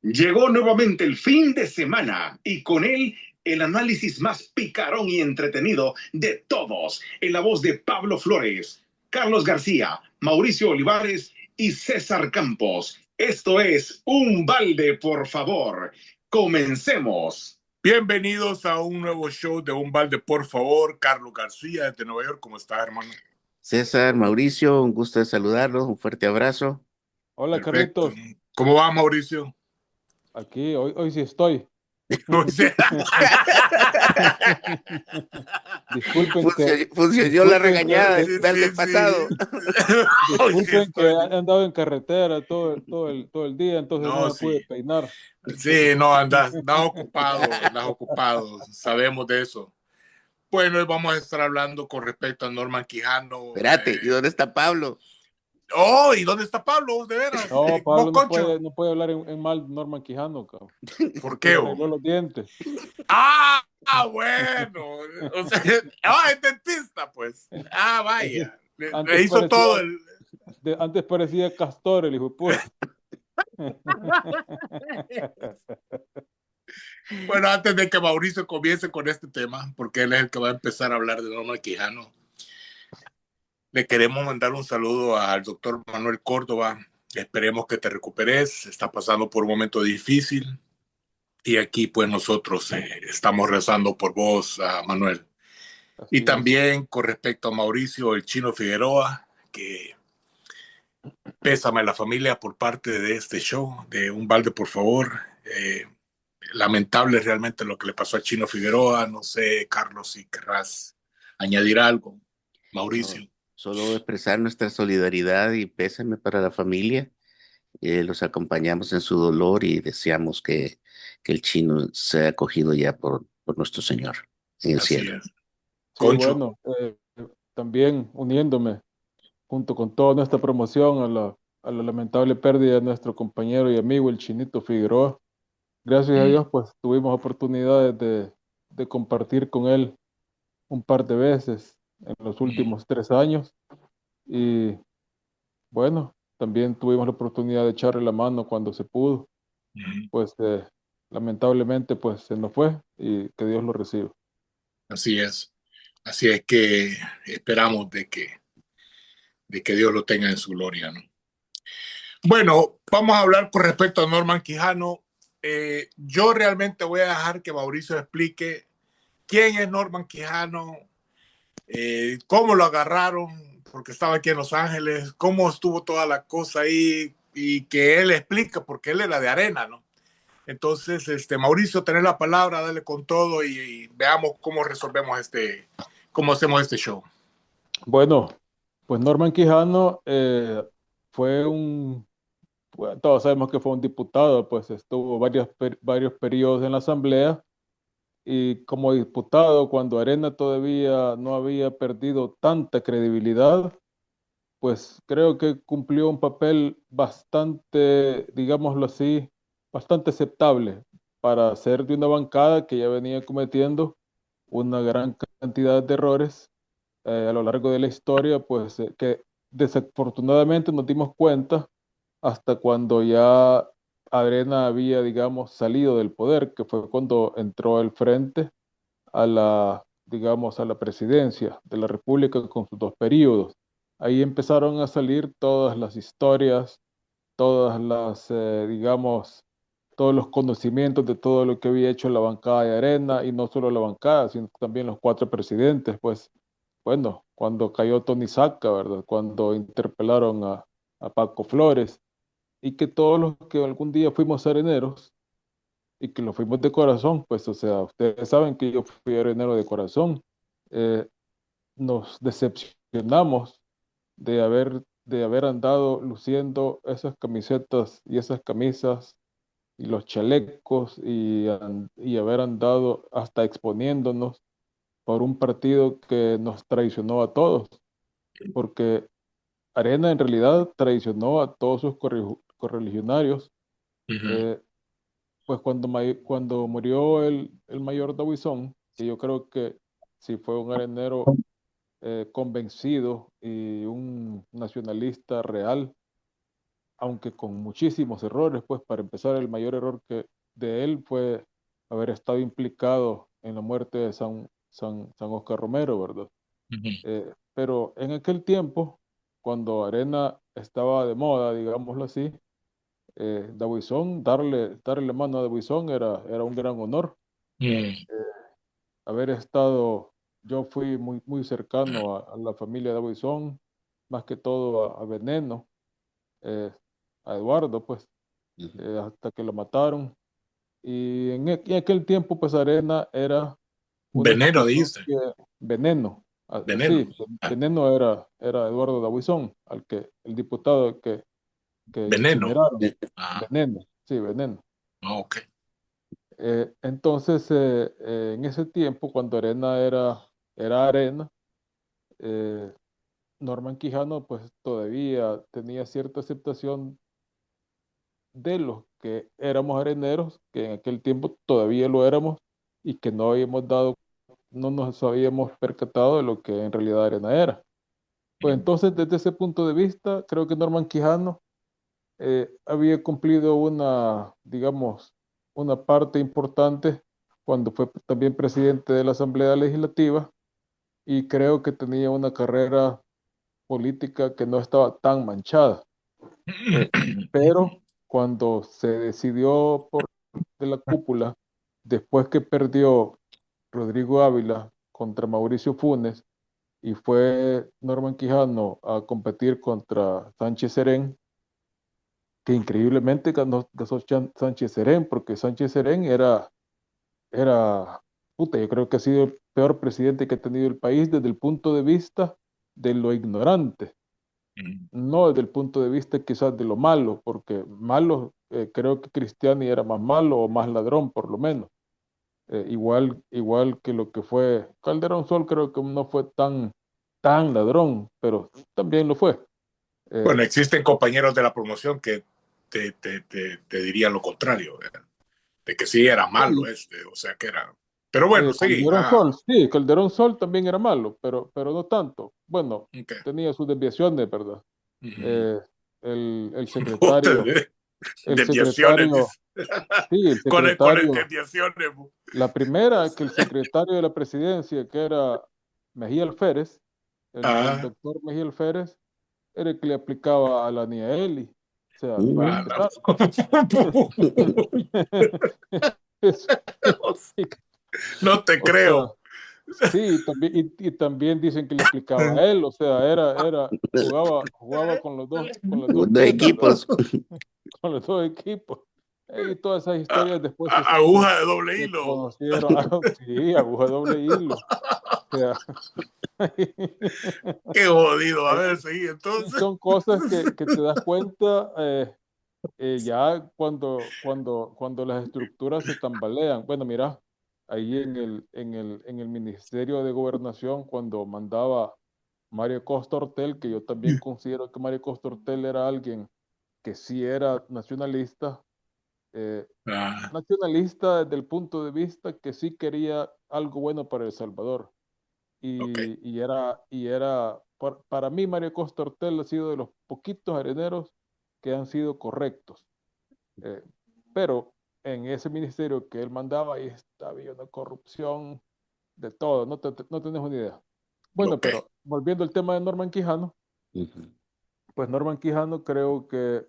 Llegó nuevamente el fin de semana y con él el análisis más picarón y entretenido de todos, en la voz de Pablo Flores, Carlos García, Mauricio Olivares y César Campos. Esto es Un Balde, por favor. Comencemos. Bienvenidos a un nuevo show de Un Balde, por favor. Carlos García desde Nueva York. ¿Cómo estás, hermano? César, Mauricio, un gusto de saludarlos, un fuerte abrazo. Hola, Perfecto. Carlitos. ¿Cómo va, Mauricio? Aquí, hoy sí estoy. Disculpen que, Funcionó la regañada del balde pasado. disculpen que he andado en carretera todo el día, entonces no No, me pude sí. peinar. Sí, no, andas ocupado. Sabemos de eso. Bueno, hoy vamos a estar hablando con respecto a Norman Quijano. Espérate, ¿y dónde está Pablo? Oh, ¿y dónde está Pablo? De veras. No, ¿Vos, Pablo Concho? no puede hablar en mal Norman Quijano, cabrón. ¿Por Se qué? le arregló los dientes. Bueno. O sea, es dentista, pues. Vaya. Le Antes hizo todo parecía, el... antes parecía Castor, el hijo de puta. Bueno, antes de que Mauricio comience con este tema, porque él es el que va a empezar a hablar de Norman Quijano, le queremos mandar un saludo al doctor Manuel Córdoba. Esperemos que te recuperes. Está pasando por un momento difícil. Y aquí, pues, nosotros estamos rezando por vos, Manuel. Y Así es. también con respecto a Mauricio, el Chino Figueroa, que pésame a la familia por parte de este show, de Un Balde, por favor. Lamentable realmente lo que le pasó a Chino Figueroa. No sé, Carlos, si querrás añadir algo. No, Mauricio. solo expresar nuestra solidaridad y pésame para la familia. Los acompañamos en su dolor y deseamos que el chino sea acogido ya por nuestro Señor en el Así cielo. es. Sí, Concho. bueno, también uniéndome junto con toda nuestra promoción a la lamentable pérdida de nuestro compañero y amigo, el Chinito Figueroa. Gracias a Dios, pues tuvimos oportunidades de compartir con él un par de veces en los últimos 3 años y bueno, también tuvimos la oportunidad de echarle la mano cuando se pudo. Pues lamentablemente pues se nos fue y que Dios lo reciba. Así es. Así es que esperamos de que Dios lo tenga en su gloria, ¿no? Bueno, vamos a hablar con respecto a Norman Quijano. Yo realmente voy a dejar que Mauricio explique quién es Norman Quijano, cómo lo agarraron, porque estaba aquí en Los Ángeles, cómo estuvo toda la cosa ahí y que él explica, porque él era de Arena, ¿no? Entonces, Mauricio, tener la palabra, dale con todo y veamos cómo resolvemos cómo hacemos este show. Bueno, pues Norman Quijano bueno, todos sabemos que fue un diputado, pues estuvo varios periodos en la Asamblea y como diputado, cuando Arena todavía no había perdido tanta credibilidad, pues creo que cumplió un papel bastante, digámoslo así, bastante aceptable para ser de una bancada que ya venía cometiendo una gran cantidad de errores a lo largo de la historia, pues que desafortunadamente nos dimos cuenta hasta cuando ya Arena había, digamos, salido del poder, que fue cuando entró el frente a digamos, a la presidencia de la República con sus 2 periodos. Ahí empezaron a salir todas las historias, todas digamos, todos los conocimientos de todo lo que había hecho la bancada de Arena, y no solo la bancada, sino también los 4 presidentes, pues, bueno, cuando cayó Tony Saca, ¿verdad? Cuando interpelaron a Paco Flores, y que todos los que algún día fuimos areneros, y que lo fuimos de corazón, pues, o sea, ustedes saben que yo fui arenero de corazón, eh, nos decepcionamos de haber andado luciendo esas camisetas y esas camisas y los chalecos y haber andado hasta exponiéndonos por un partido que nos traicionó a todos, porque Arena en realidad traicionó a todos sus correligionarios. Uh-huh. eh, pues cuando murió el mayor Dawison, que yo creo que si fue un arenero convencido y un nacionalista real, aunque con muchísimos errores, pues para empezar el mayor error de él fue haber estado implicado en la muerte de San Oscar Romero, ¿verdad? Ujú. Pero en aquel tiempo, cuando Arena estaba de moda, digámoslo así, Dabuizón, darle mano a Dabuizón era un gran honor. Mm. Haber estado, yo fui muy cercano a la familia Dabuizón, más que todo a Veneno, eh, a Eduardo, pues, Ujú. hasta que lo mataron. Y en aquel tiempo, pues Arena era una Veneno, institución dijiste. que, Veneno, Veneno. sí, Ah, Veneno era Eduardo Dabuizón, el diputado que veneno. incineraron. Ah, Veneno, sí, Veneno. ok. Entonces, en ese tiempo, cuando Arena era Arena, eh, Norman Quijano pues todavía tenía cierta aceptación de los que éramos areneros, que en aquel tiempo todavía lo éramos y que no nos habíamos percatado de lo que en realidad Arena era. Pues Mm. entonces, desde ese punto de vista, creo que Norman Quijano había cumplido digamos, una parte importante cuando fue también presidente de la Asamblea Legislativa y creo que tenía una carrera política que no estaba tan manchada. Eh, pero cuando se decidió por de la cúpula, después que perdió Rodrigo Ávila contra Mauricio Funes y fue Norman Quijano a competir contra Sánchez Serén, que increíblemente ganó Sánchez Serén, porque Sánchez Serén puta, yo creo que ha sido el peor presidente que ha tenido el país desde el punto de vista de lo ignorante, Mm. no desde el punto de vista quizás de lo malo, porque malo, creo que Cristiani era más malo o más ladrón por lo menos. Igual que lo que fue Calderón Sol, creo que no fue tan ladrón, pero también lo fue. Eh, Bueno, existen compañeros de la promoción que te dirían lo contrario, ¿verdad? De que sí era malo este, o sea que era. Pero bueno, sí. Calderón Ah, Sol, sí, Calderón Sol también era malo, pero no tanto. Bueno, ok. tenía sus desviaciones, ¿verdad? Ujú. Eh, el, el Puta, secretario, el desviaciones, secretario, dice. sí, el Con el secretario, desviaciones. Bu. la primera, que el secretario de la presidencia, que era Mejía Alférez, el Ah, doctor Mejía Alférez, era el que le aplicaba a la Nieli. O sea, para Uh, ah, empezar. Eso, no te o sea, creo. sí, también, y también dicen que le aplicaba a él, o sea, jugaba con las dos Dos tiendas, ¿verdad? equipos. Con los dos equipos. Y todas esas historias después Aguja de doble se hilo. conocieron. Sí, aguja doble hilo. O sea, Qué jodido. A eh, ver, seguí entonces. son cosas que te das cuenta ya cuando las estructuras se tambalean. Bueno, mira, ahí en el Ministerio de Gobernación, cuando mandaba Mario Costa Hortel, que yo también considero que Mario Costa Hortel era alguien que sí era nacionalista, eh, Ah, nacionalista desde el punto de vista que sí quería algo bueno para El Salvador. ok. Para mí, Mario Costa Hortel ha sido de los poquitos areneros que han sido correctos. Eh, pero en ese ministerio que él mandaba, había una corrupción de todo, no tenés una idea. Bueno, Ok. pero volviendo al tema de Norman Quijano, Ujú. pues Norman Quijano creo que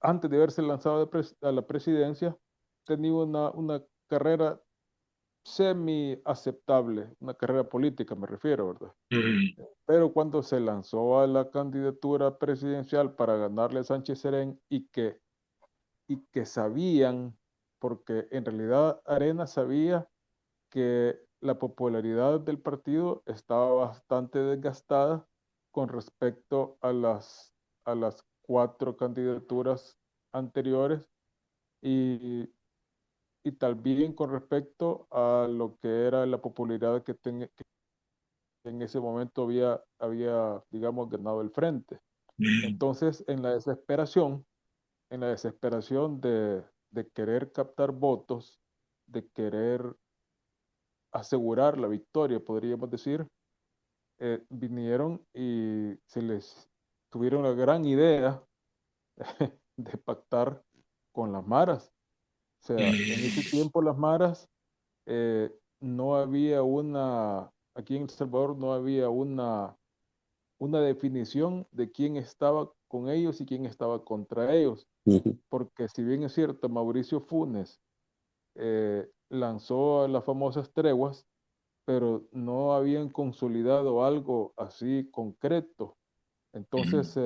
antes de haberse lanzado a la presidencia, tenía una carrera semi aceptable, una carrera política me refiero, ¿verdad? Mm. Pero cuando se lanzó a la candidatura presidencial para ganarle a Sánchez Serén y que sabían, porque en realidad Arena sabía que la popularidad del partido estaba bastante desgastada con respecto a las cuatro candidaturas anteriores y, y también con respecto a lo que era la popularidad que en ese momento había, digamos, ganado el frente. Mm. Entonces, en la desesperación de querer captar votos, de querer asegurar la victoria, podríamos decir, vinieron y tuvieron la gran idea de pactar con las maras. O sea, en ese tiempo las maras no había aquí en El Salvador no había una definición de quién estaba con ellos y quién estaba contra ellos. Ujú, Porque si bien es cierto, Mauricio Funes lanzó las famosas treguas, pero no habían consolidado algo así concreto. Entonces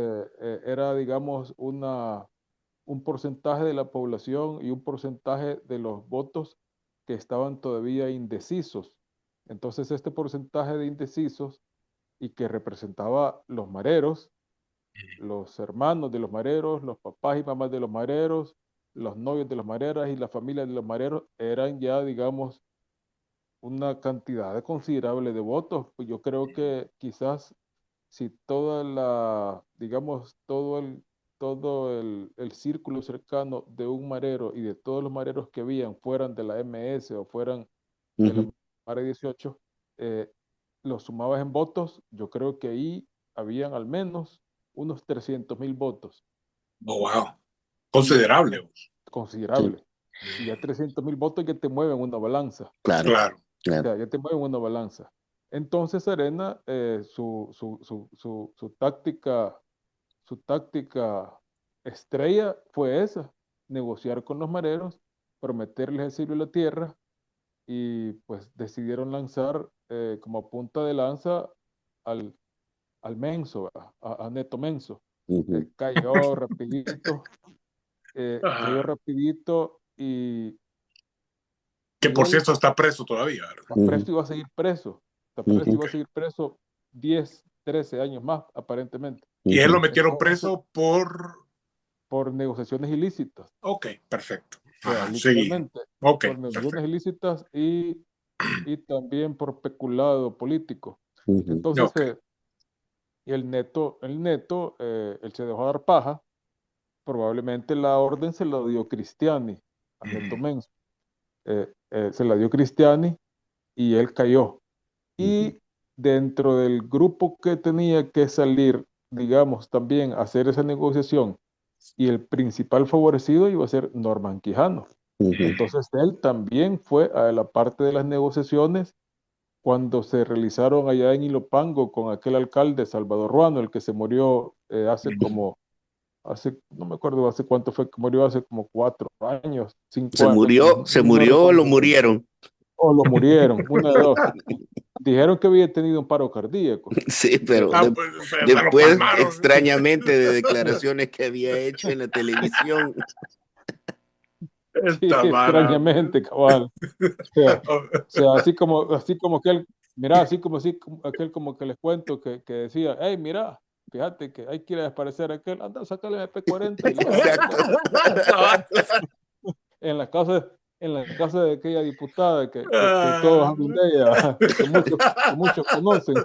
era, digamos, un porcentaje de la población y un porcentaje de los votos que estaban todavía indecisos. Entonces este porcentaje de indecisos y que representaba los mareros, los hermanos de los mareros, los papás y mamás de los mareros, los novios de las mareras y la familia de los mareros, eran ya, digamos, una cantidad considerable de votos. Pues yo creo que quizás si digamos, todo el círculo cercano de un marero y de todos los mareros que habían fueran de la MS o fueran de la ujú. Mare 18, los sumabas en votos, yo creo que ahí habían al menos unos 300,000 votos. Oh, wow. Y Considerable. Sí, considerable. Y ya 300,000 votos que te mueven una balanza. claro, Claro. O claro. sea, ya te mueven una balanza. Entonces Arena, su táctica estrella fue esa, negociar con los mareros, prometerles el cielo y la tierra, y pues decidieron lanzar como punta de lanza al, al Menso, a Neto Menso. Ujú. Cayó rapidito, cayó Ah, rapidito y, que y por él cierto está preso todavía, ¿verdad? está preso Ujú, y va a seguir preso. Está preso y ujú, va a Ok. seguir preso 10, 13 años más, aparentemente. Y él lo ujú. metieron Entonces, preso por... por negociaciones ilícitas. Ok, perfecto. O sea, Ajá, sí. literalmente, Ok, por negociaciones perfecto. ilícitas y también por peculado político. Ujú, Entonces, Ok. y el neto, él se dejó dar paja. Probablemente la orden se la dio Cristiani a Neto Ujú, Menz. Se la dio Cristiani y él cayó. ujú, Y dentro del grupo que tenía que salir, digamos, también a hacer esa negociación, y el principal favorecido iba a ser Norman Quijano. ujú. Entonces él también fue a la parte de las negociaciones cuando se realizaron allá en Ilopango con aquel alcalde Salvador Ruano, el que se murió no me acuerdo hace cuánto fue, que murió hace como 4 años, Se 5 años, murió, se no murió o lo recuerdo bien. murieron. O lo murieron, una de dos. Dijeron que había tenido un paro cardíaco. Sí, Eh, pero Ah, pues se lo después, palmaron. extrañamente, de declaraciones que había hecho en la televisión. sí, Esta vara. extrañamente, cabal. O sea, así como aquel, mira, así como aquel como que les cuento que decía, hey, mira, fíjate que hay que ir a desaparecer a aquel, anda, sácale el P40 y ya, Exacto. en la casa, en la casa de aquella diputada que todos Ah. hablan de ella, que muchos conocen.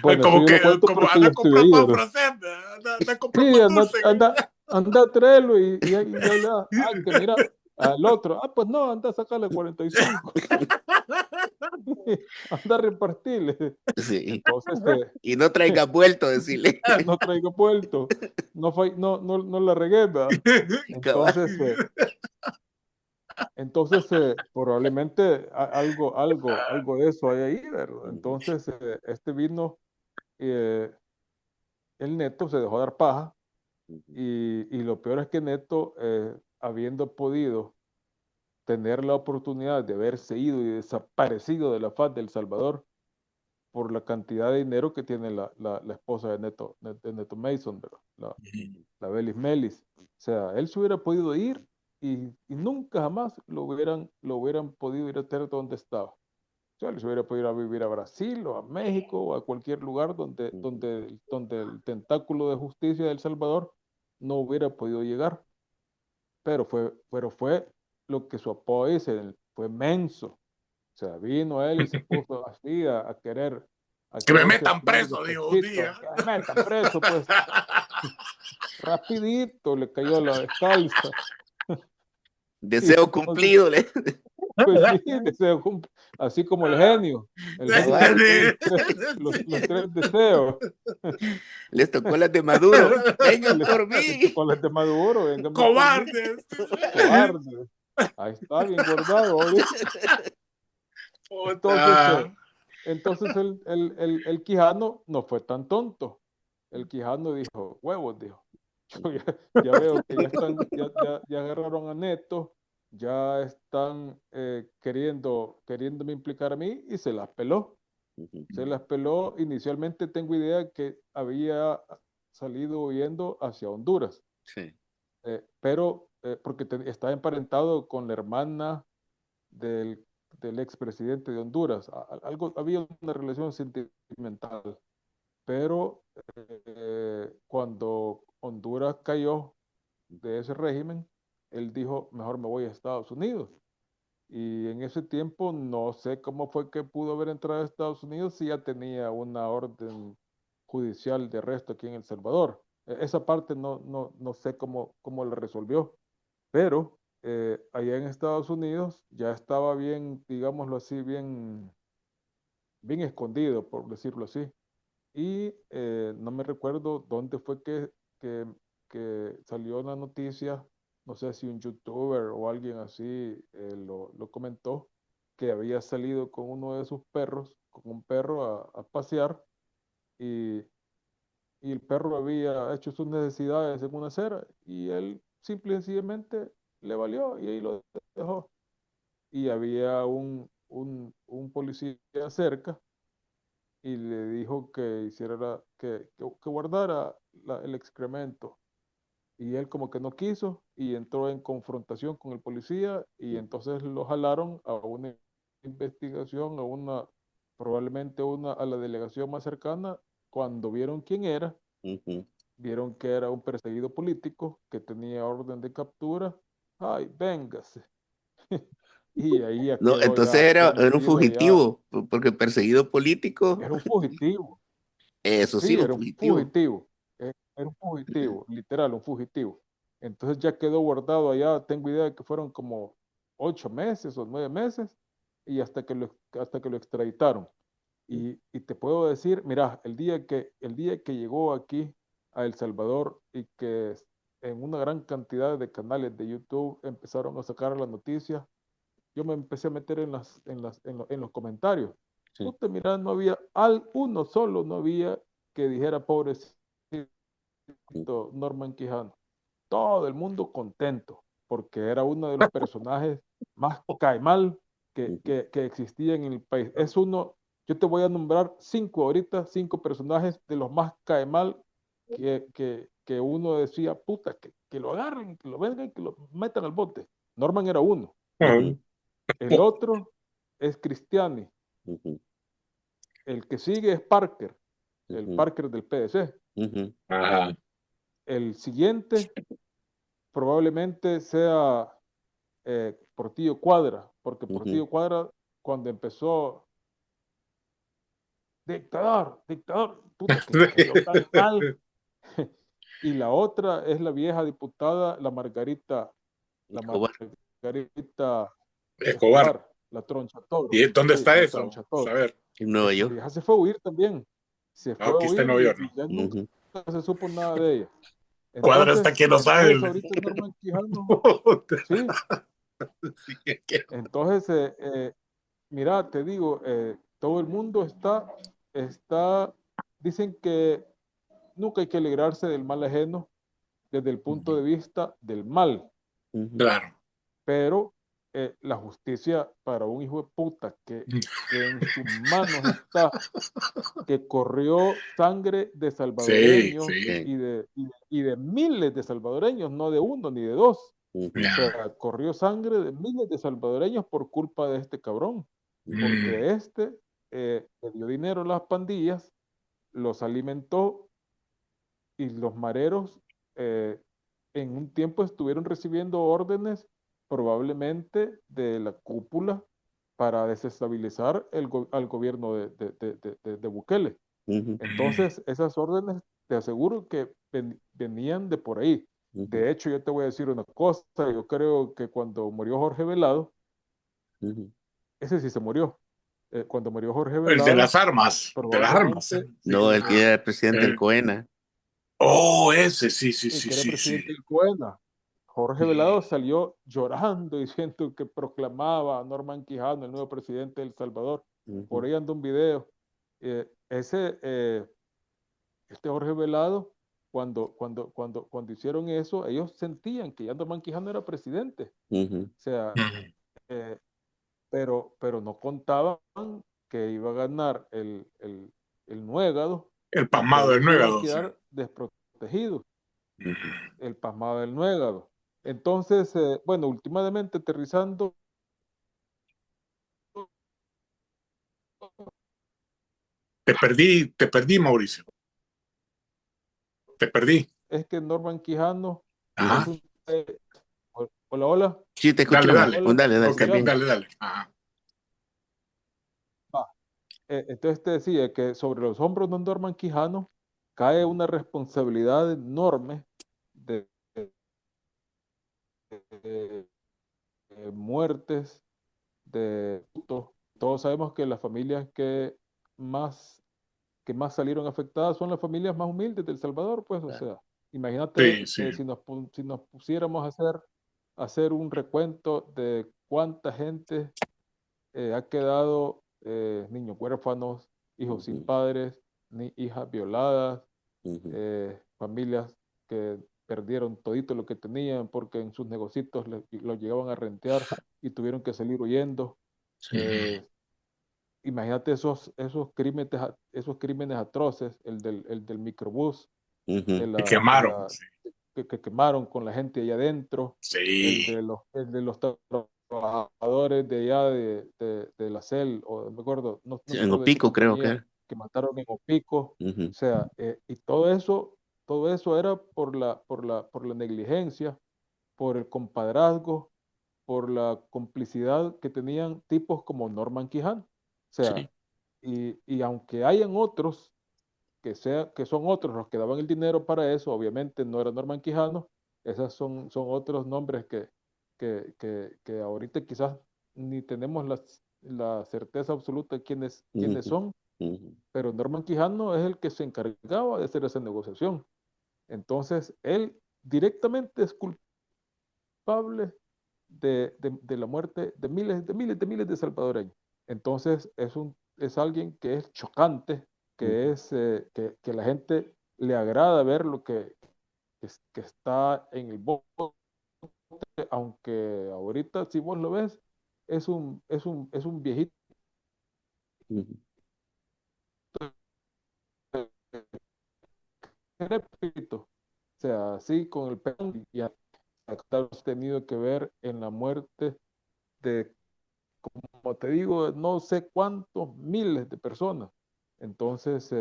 Bueno, eso Como yo que lo cuento como porque yo anda a estuve comprar ahí, pan ¿verdad? francés, anda a comprar Sí, pan anda, dulce. anda, anda a traerlo y ahí le da, que mira, al otro, pues no, anda a sacarle 45, anda a repartirle. Sí. Entonces, Y no traiga vuelto, decirle. no traigo puerto, no la regué, ¿verdad? Cabal. Entonces, probablemente algo de eso hay ahí, ¿verdad? Entonces, este vino, eh, el Neto se dejó dar paja y lo peor es que Neto, habiendo podido tener la oportunidad de haberse ido y desaparecido de la faz de El Salvador por la cantidad de dinero que tiene la esposa de Neto Mason, ¿verdad? La Belis Melis. O sea, él se hubiera podido ir y nunca jamás lo hubieran podido ir a tener donde estaba. O sea, él se hubiera podido ir a vivir a Brasil o a México o a cualquier lugar donde el tentáculo de justicia de El Salvador no hubiera podido llegar. Pero fue lo que su apodo dice, fue menso. O sea, vino él y se puso así a querer, a Que me quererse metan poner preso, dijo un despechito, día. que me metan preso, pues rapidito le cayó la descalza. Y Deseo entonces, cumplido. Pues sí, así como el genio. El genio tiene los tres deseos. Les tocó las de Maduro. Vengan Le, por le tocó mí. las de Maduro, véngame por mí. Cobardes. Cobarde. Ahí está, bien guardado ahorita. Puta. Entonces el Quijano no fue tan tonto. El Quijano dijo, huevos, dijo. Yo ya veo que ya están, ya agarraron a Neto, ya están queriéndome implicar a mí y se las peló. Se las peló. Inicialmente tengo idea que había salido huyendo hacia Honduras, Sí. pero porque está emparentado con la hermana del, del expresidente de Honduras. Había una relación sentimental, pero cuando Honduras cayó de ese régimen, él dijo, mejor me voy a Estados Unidos. Y en ese tiempo no sé cómo fue que pudo haber entrado a Estados Unidos si ya tenía una orden judicial de arresto aquí en El Salvador. Esa parte no sé cómo la resolvió, pero allá en Estados Unidos ya estaba bien, digámoslo así, bien escondido, por decirlo así. Y no me recuerdo dónde fue que, que salió la noticia, no sé si un youtuber o alguien así lo comentó, que había salido con uno de sus perros, con un perro a pasear y, y el perro había hecho sus necesidades en una acera y él simple y sencillamente le valió y ahí lo dejó. Y había un policía cerca y le dijo que hiciera que guardara el excremento. Y él como que no quiso y entró en confrontación con el policía y entonces lo jalaron a una investigación, probablemente a la delegación más cercana. Cuando vieron quién era, Ujú. vieron que era un perseguido político que tenía orden de captura. Ay, véngase. Y ahí ya No, quedó entonces ya era un metido allá. fugitivo, porque perseguido político, Era un fugitivo. eso sí, Sí, un era un fugitivo. fugitivo, era un fugitivo, literal, un fugitivo. Entonces ya quedó guardado allá, tengo idea de que fueron como 8 meses o 9 meses y hasta que lo extraditaron. Y te puedo decir, mira, el día que llegó aquí a El Salvador y que en una gran cantidad de canales de YouTube empezaron a sacar las noticias, yo me empecé a meter en los comentarios. Sí. Usted mira, no había uno solo, no había que dijera pobrecito Norman Quijano. Todo el mundo contento, porque era uno de los personajes más caimal que, Ujú. que, que existía en el país. Yo te voy a nombrar 5 personajes de los más caimal que uno decía, puta, que lo agarren, que lo vengan, que lo metan al bote. Norman era uno. Ujú. El otro es Cristiani. Ujú. El que sigue es Parker, el Ujú. Parker del PDC. Ujú. Ajá. El siguiente probablemente sea Portillo Cuadra, porque Ujú. Portillo Cuadra cuando empezó, dictador, dictador, puta, que cayó tan mal. Y la otra es la vieja diputada, la Escobar. Margarita Escobar. Escobar, la Troncha Toro. ¿Y dónde Sí, está la eso? Troncha Vamos a Toro. ver. En Nueva Esa York. vieja se fue a huir también. Se Ah, fue a aquí está en huir Nueva York, y ¿no? ya nunca Ujú. se supo nada de ella. Cuadra está Entonces, aquí en Los entonces Ángeles. ahorita Norman Quijano, sí, Sí, es que- entonces, mira, te digo, todo el mundo dicen que nunca hay que alegrarse del mal ajeno desde el punto Ujú. de vista del mal, Ujú. Claro. pero la justicia para un hijo de puta que en sus manos está, que corrió sangre de Sí, salvadoreños sí. Sí. y de miles de salvadoreños, no de uno ni de dos. Ujú. O Ya. sea, corrió sangre de miles de salvadoreños por culpa de este cabrón, Ujú. Mm, porque le dio dinero a las pandillas, los alimentó y los mareros eh, en un tiempo estuvieron recibiendo órdenes probablemente de la cúpula para desestabilizar al gobierno de Bukele. Ujú. Entonces, esas órdenes te aseguro que venían de por ahí. Ujú. De hecho, yo te voy a decir una cosa, yo creo que cuando murió Jorge Velado, Ujú. Ese sí se murió. Cuando murió Jorge El de las Velado, armas, de las armas. probablemente, Sí. No, el que ajá, era el presidente del Eh, COENA. oh, ese, sí, sí, el sí, que era sí, sí. presidente del COENA, Jorge Mm, Velado salió llorando diciendo que proclamaba a Norman Quijano el nuevo presidente de El Salvador. Por Ujú, ahí anda un video. Este Jorge Velado, cuando hicieron eso, ellos sentían que ya Norman Quijano era presidente. ujú, O sea, mm. eh, pero no contaban que iba a ganar el Nuégado El y que pasmado del ellos iban a Nuégado, sí. quedar desprotegidos, ujú. el pasmado del Nuégado. Entonces, bueno, últimamente aterrizando, Te perdí, Mauricio. Te perdí. es que Norman Quijano es Ajá. un... hola, hola, Sí, te escucho Dale, nomás. dale. Pues hola, dale, ¿me dale, Ok, está escuchás? bien. dale, dale. Ajá. Va. Entonces te decía que sobre los hombros de Norman Quijano cae una responsabilidad enorme de, de- de muertes, de lutos. Todos sabemos que las familias más, que más salieron afectadas son las familias más humildes de El Salvador, pues, o sea, imagínate Sí, sí. si nos pusiéramos a hacer un recuento de cuánta gente ha quedado niños huérfanos, hijos sin Ujú, padres, ni hijas violadas, ujú. familias que perdieron todito lo que tenían porque en sus negocios lo llegaban a rentear y tuvieron que salir huyendo. Sí. Eh, Imagínate esos crímenes atroces, el del microbús, de Ujú. Te la, de quemaron. la, Sí. que quemaron con la gente allá adentro, el Sí. de los, el de los trabajadores de allá de la CEL, o no me acuerdo, no Sí, me en acuerdo de qué Opico creo que compañía, era. que mataron en Opico. O Ujú, sea, y todo eso era por la negligencia, por el compadrazgo, por la complicidad que tenían tipos como Norman Quijano. O sea, sí. y aunque hayan otros que son otros los que daban el dinero para eso, obviamente no era Norman Quijano, esos son otros nombres que ahorita quizás ni tenemos la certeza absoluta de quiénes Ujú, son, ujú. pero Norman Quijano es el que se encargaba de hacer esa negociación. Entonces, él directamente es culpable de la muerte de miles, de miles, de miles de salvadoreños. Entonces, es alguien que es chocante, Ujú, que la gente le agrada ver lo que está en el bote, aunque ahorita, si vos lo ves, es un viejito ujú. decrépito. O sea, así con el pelo y hasta tenido que ver en la muerte de, como te digo, no sé cuántos miles de personas. Entonces,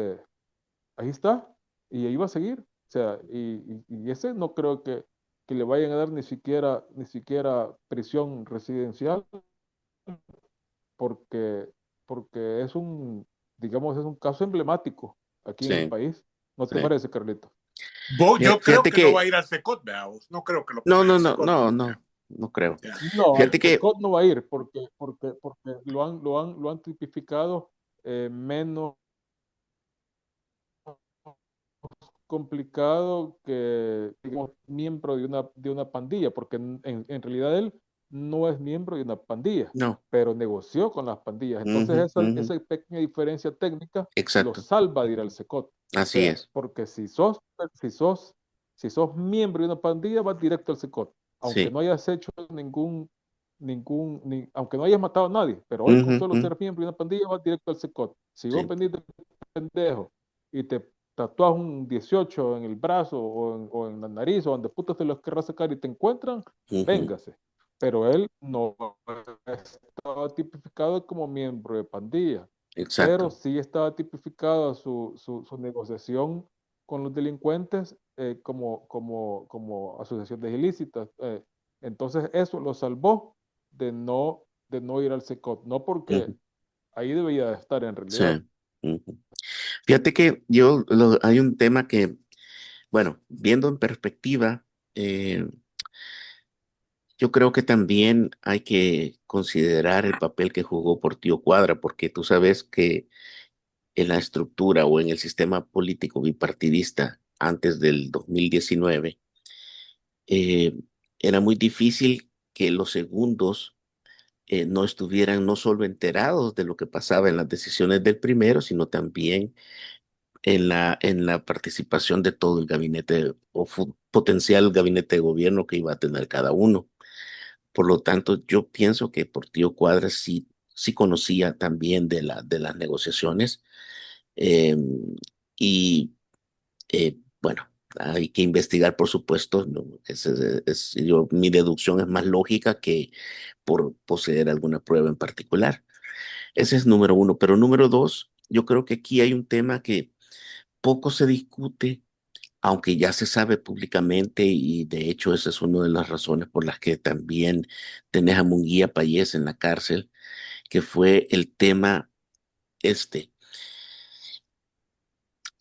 ahí está, y ahí va a seguir. O sea, y ese no creo que le vayan a dar ni siquiera prisión residencial, porque, porque digamos, es un caso emblemático aquí en el Sí, país. ¿No te sí. parece, Carlito? Yo creo Fíjate que no va a que, ir al Secot, veamos. No creo que lo no, pongan en no, el no, Secot. no, Ya, no, no creo. ya. No, al Fíjate que, SECOT no va a ir porque lo han tipificado menos complicado que, digamos, miembro de una pandilla, porque en realidad él no es miembro de una pandilla, no. pero negoció con las pandillas. Entonces Ujú, esa, ujú. esa pequeña diferencia técnica lo Exacto. salva de ir al SECOT. O Así sea, es. porque si sos miembro de una pandilla, vas directo al SECOT, aunque Sí. no hayas hecho aunque no hayas matado a nadie, pero hoy con Ujú, solo ujú. ser miembro de una pandilla, vas directo al SECOT. Si vos Sí, venís de pendejo y te tatuas un 18 en el brazo o en la nariz o donde putas te los querrás sacar y te encuentran, ujú. véngase. Pero él no estaba tipificado como miembro de pandilla, pero Exacto. sí estaba tipificada su negociación con los delincuentes como asociaciones ilícitas. Entonces eso lo salvó de no ir al SECOT, no porque Ujú, ahí debía de estar en sí. realidad. Ujú. Fíjate que hay un tema que, bueno, viendo en perspectiva, eh, Yo creo que también hay que considerar el papel que jugó Portillo Cuadra, porque tú sabes que en la estructura o en el sistema político bipartidista antes del 2019, eh, era muy difícil que los segundos no estuvieran no solo enterados de lo que pasaba en las decisiones del primero, sino también en la participación de todo el gabinete o potencial gabinete de gobierno que iba a tener cada uno. Por lo tanto, yo pienso que Portillo Cuadras sí conocía también de las negociaciones, eh, y bueno, hay que investigar, por supuesto, ¿no? Mi deducción es más lógica que por poseer alguna prueba en particular. Ese es número uno. Pero número dos, yo creo que aquí hay un tema que poco se discute, aunque ya se sabe públicamente, y de hecho esa es una de las razones por las que también tenés a Munguía Payés en la cárcel, que fue el tema este.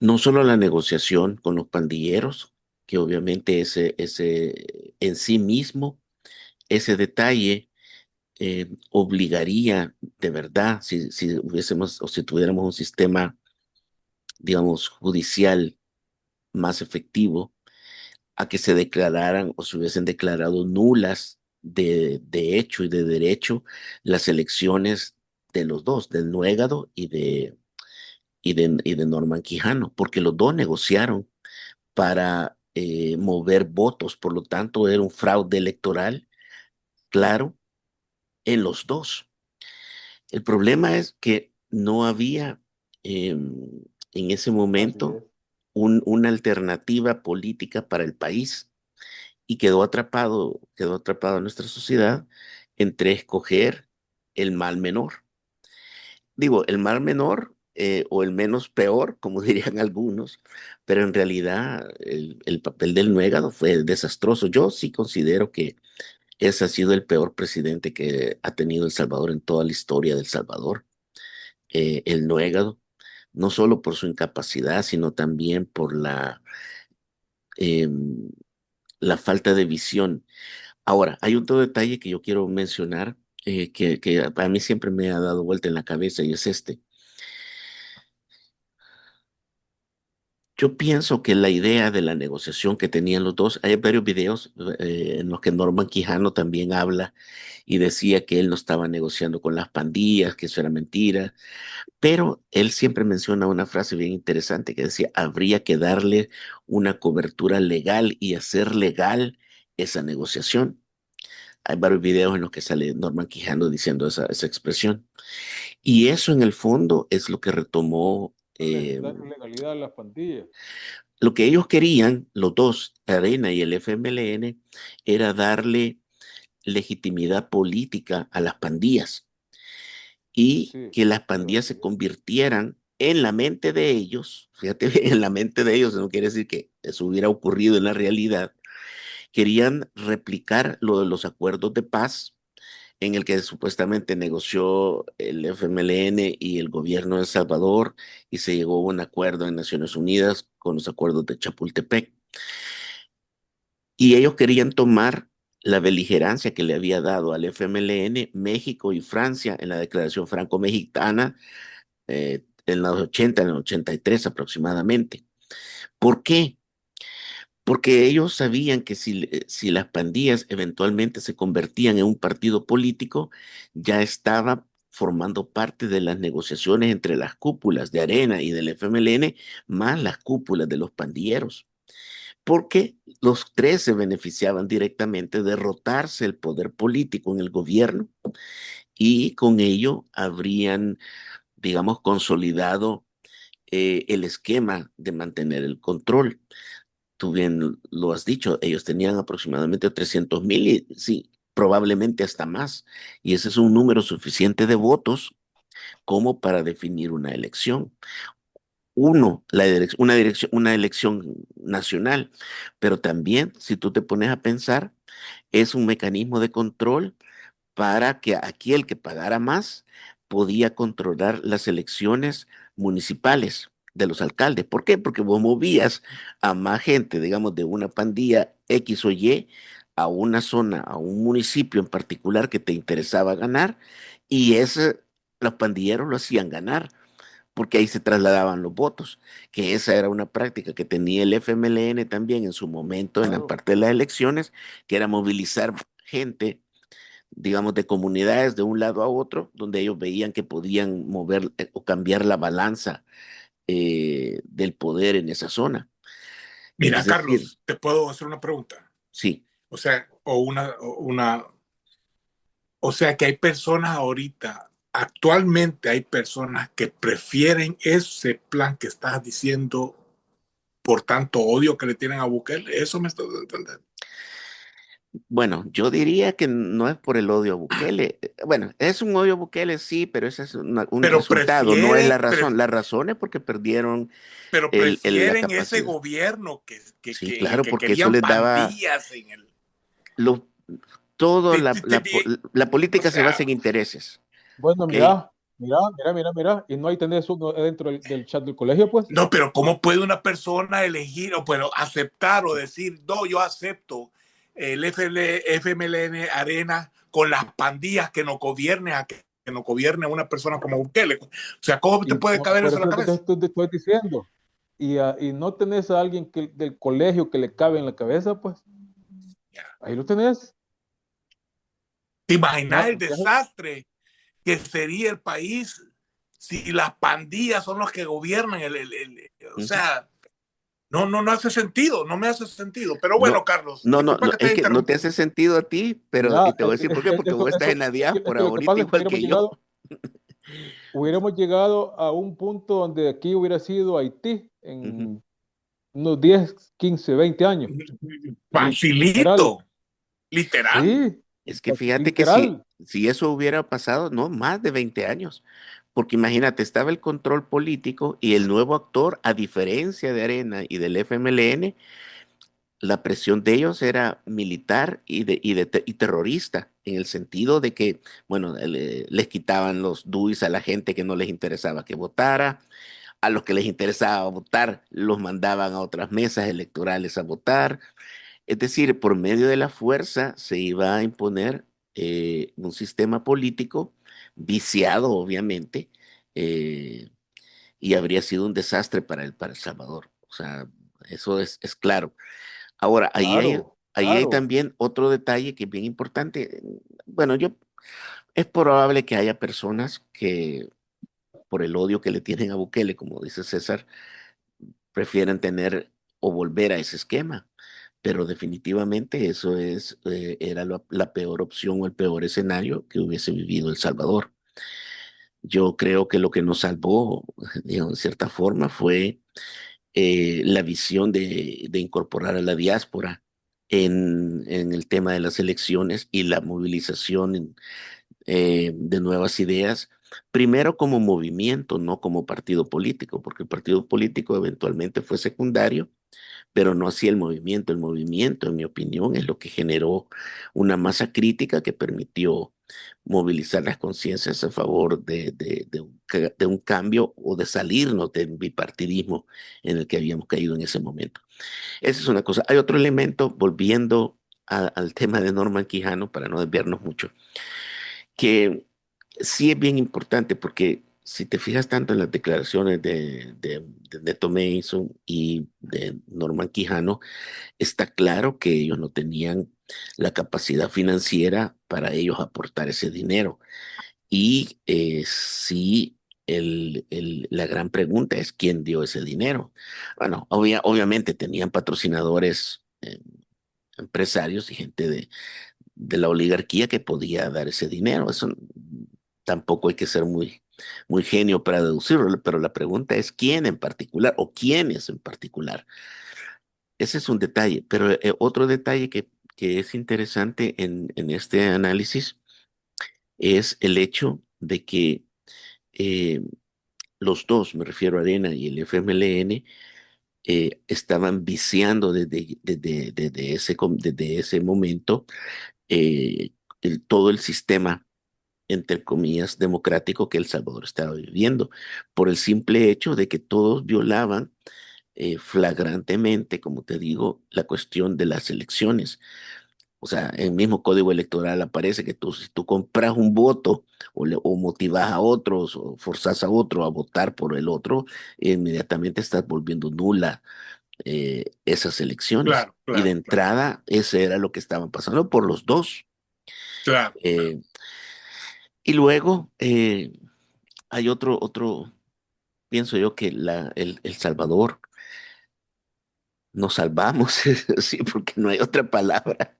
No solo la negociación con los pandilleros, que obviamente ese en sí mismo, ese detalle obligaría de verdad, si hubiésemos o si tuviéramos un sistema, digamos, judicial más efectivo, a que se declararan o se hubiesen declarado nulas de hecho y de derecho las elecciones de los dos, del Nuegado y de Norman Quijano, porque los dos negociaron para mover votos, por lo tanto era un fraude electoral claro en los dos. El problema es que no había en ese Así momento es. una alternativa política para el país y quedó atrapado en nuestra sociedad entre escoger el mal menor. Digo, el mal menor o el menos peor, como dirían algunos, pero en realidad el papel del Nuegado fue desastroso. Yo sí considero que ese ha sido el peor presidente que ha tenido El Salvador en toda la historia de El Salvador, el Nuegado, no solo por su incapacidad, sino también por em, la falta de visión. Ahora, hay otro detalle que yo quiero mencionar, que a mí siempre me ha dado vuelta en la cabeza y es este. Yo pienso que la idea de la negociación que tenían los dos, hay varios videos en los que Norman Quijano también habla y decía que él no estaba negociando con las pandillas, que eso era mentira, pero él siempre menciona una frase bien interesante que decía, habría que darle una cobertura legal y hacer legal esa negociación. Hay varios videos en los que sale Norman Quijano diciendo esa expresión. Y eso en el fondo es lo que retomó. Dar legalidad a las pandillas. Lo que ellos querían, los dos, Arena y el FMLN, era darle legitimidad política a las pandillas y Sí, que las pero pandillas se convirtieran en la mente de ellos, fíjate bien, en la mente de ellos, no quiere decir que eso hubiera ocurrido en la realidad, querían replicar lo de los acuerdos de paz en el que supuestamente negoció el FMLN y el gobierno de El Salvador y se llegó a un acuerdo en Naciones Unidas con los acuerdos de Chapultepec. Y ellos querían tomar la beligerancia que le había dado al FMLN México y Francia en la Declaración Franco-Mexicana en los 80, en el 83 aproximadamente. ¿Por qué? Porque ellos sabían que si las pandillas eventualmente se convertían en un partido político, ya estaba formando parte de las negociaciones entre las cúpulas de Arena y del FMLN, más las cúpulas de los pandilleros, porque los tres se beneficiaban directamente de rotarse el poder político en el gobierno y con ello habrían, digamos, consolidado el esquema de mantener el control. Tú bien lo has dicho, ellos tenían aproximadamente 300,000 y sí, probablemente hasta más. Y ese es un número suficiente de votos como para definir una elección. Uno, una elección nacional, pero también, si tú te pones a pensar, es un mecanismo de control para que aquel que pagara más podía controlar las elecciones municipales de los alcaldes. ¿Por qué? Porque vos movías a más gente, digamos, de una pandilla X o Y a una zona, a un municipio en particular que te interesaba ganar, y ese, los pandilleros lo hacían ganar, porque ahí se trasladaban los votos, que esa era una práctica que tenía el FMLN también en su momento en la Claro. parte de las elecciones, que era movilizar gente, digamos, de comunidades de un lado a otro, donde ellos veían que podían mover o cambiar la balanza del poder en esa zona. Es Mira, decir, Carlos, te puedo hacer una pregunta. sí, O sea, o sea que hay personas ahorita, actualmente hay personas que prefieren ese plan que estás diciendo por tanto odio que le tienen a Bukele. Eso me estás entendiendo. bueno, yo diría que no es por el odio a Bukele. Bueno, es un odio a Bukele, sí, pero ese es un Pero resultado, no es la prefieren, razón. La razón es porque perdieron pero la prefieren ese capacidad. gobierno Sí, claro, que porque eso querían les daba pandillas en el... lo, todo, Te- te- te- la o política se basa sea, en intereses, Bueno, ¿ok? mira. Y no hay tenés uno dentro del chat del colegio, pues. no, pero ¿cómo puede una persona elegir o pero aceptar o decir, no, yo acepto el FMLN Arena con las pandillas que no gobierne que no gobierne una persona como Bukele? O sea, ¿cómo te Y puede caber por eso en eso la es que cabeza? te estoy diciendo. Y no tenés a alguien del colegio que le cabe en la cabeza, pues. Ahí lo tenés. ¿Te imaginas No, el desastre que sería el país si las pandillas son los que gobiernan o Ujú. sea, no hace sentido, no me hace sentido. Pero bueno, No, Carlos, disculpa no, que te es haya que no te interrumpido. hace sentido a ti, pero, y mira, te voy a decir por qué, porque vos estás en la es diáspora que lo que ahorita pasa es que igual que yo. hubiéramos llegado a un punto donde aquí hubiera sido Haití Ujú. en unos 10, 15, 20 años. Literal. Facilito, literal. Sí, Es que fíjate que literal. si eso hubiera pasado, no, más de 20 años, porque imagínate, estaba el control político y el nuevo actor, a diferencia de Arena y del FMLN, la presión de ellos era militar y terrorista, en el sentido de que, bueno, les quitaban los DUIs a la gente que no les interesaba que votara, a los que les interesaba votar, los mandaban a otras mesas electorales a votar. Es decir, por medio de la fuerza se iba a imponer un sistema político viciado, obviamente, eh, y habría sido un desastre para El Salvador. O sea, eso es claro. Ahora, Claro, ahí hay claro. también otro detalle que es bien importante. Bueno, es probable que haya personas que, por el odio que le tienen a Bukele, como dice César, prefieren tener o volver a ese esquema. Pero definitivamente eso era la peor opción o el peor escenario que hubiese vivido El Salvador. Yo creo que lo que nos salvó, digamos, en cierta forma, fue la visión de incorporar a la diáspora en el tema de las elecciones y la movilización de nuevas ideas, primero como movimiento, no como partido político, porque el partido político eventualmente fue secundario, pero no así el movimiento. El movimiento, en mi opinión, es lo que generó una masa crítica que permitió movilizar las conciencias a favor de un cambio o de salirnos del bipartidismo en el que habíamos caído en ese momento. Esa es una cosa. Hay otro elemento, volviendo al tema de Norman Quijano, para no desviarnos mucho, que sí es bien importante porque si te fijas tanto en las declaraciones de Neto Mason y de Norman Quijano, está claro que ellos no tenían la capacidad financiera para ellos aportar ese dinero. Y sí, la gran pregunta es quién dio ese dinero. Bueno, obviamente tenían patrocinadores, empresarios y gente de la oligarquía que podía dar ese dinero. Eso tampoco hay que ser muy genio para deducirlo, pero la pregunta es quién en particular o quiénes en particular. Ese es un detalle, pero otro detalle que es interesante en este análisis es el hecho de que eh, los dos, me refiero a Arena y el FMLN, estaban viciando desde ese momento todo el sistema, entre comillas, democrático que El Salvador estaba viviendo, por el simple hecho de que todos violaban flagrantemente, como te digo, la cuestión de las elecciones. O sea, en el mismo código electoral aparece que tú, si tú compras un voto o motivas a otros o forzas a otro a votar por el otro, inmediatamente estás volviendo nula esas elecciones. Claro, Y de claro, claro, entrada, ese era lo que estaban pasando por los dos. claro, claro. Eh, y luego hay pienso yo que El Salvador nos salvamos, sí, porque no hay otra palabra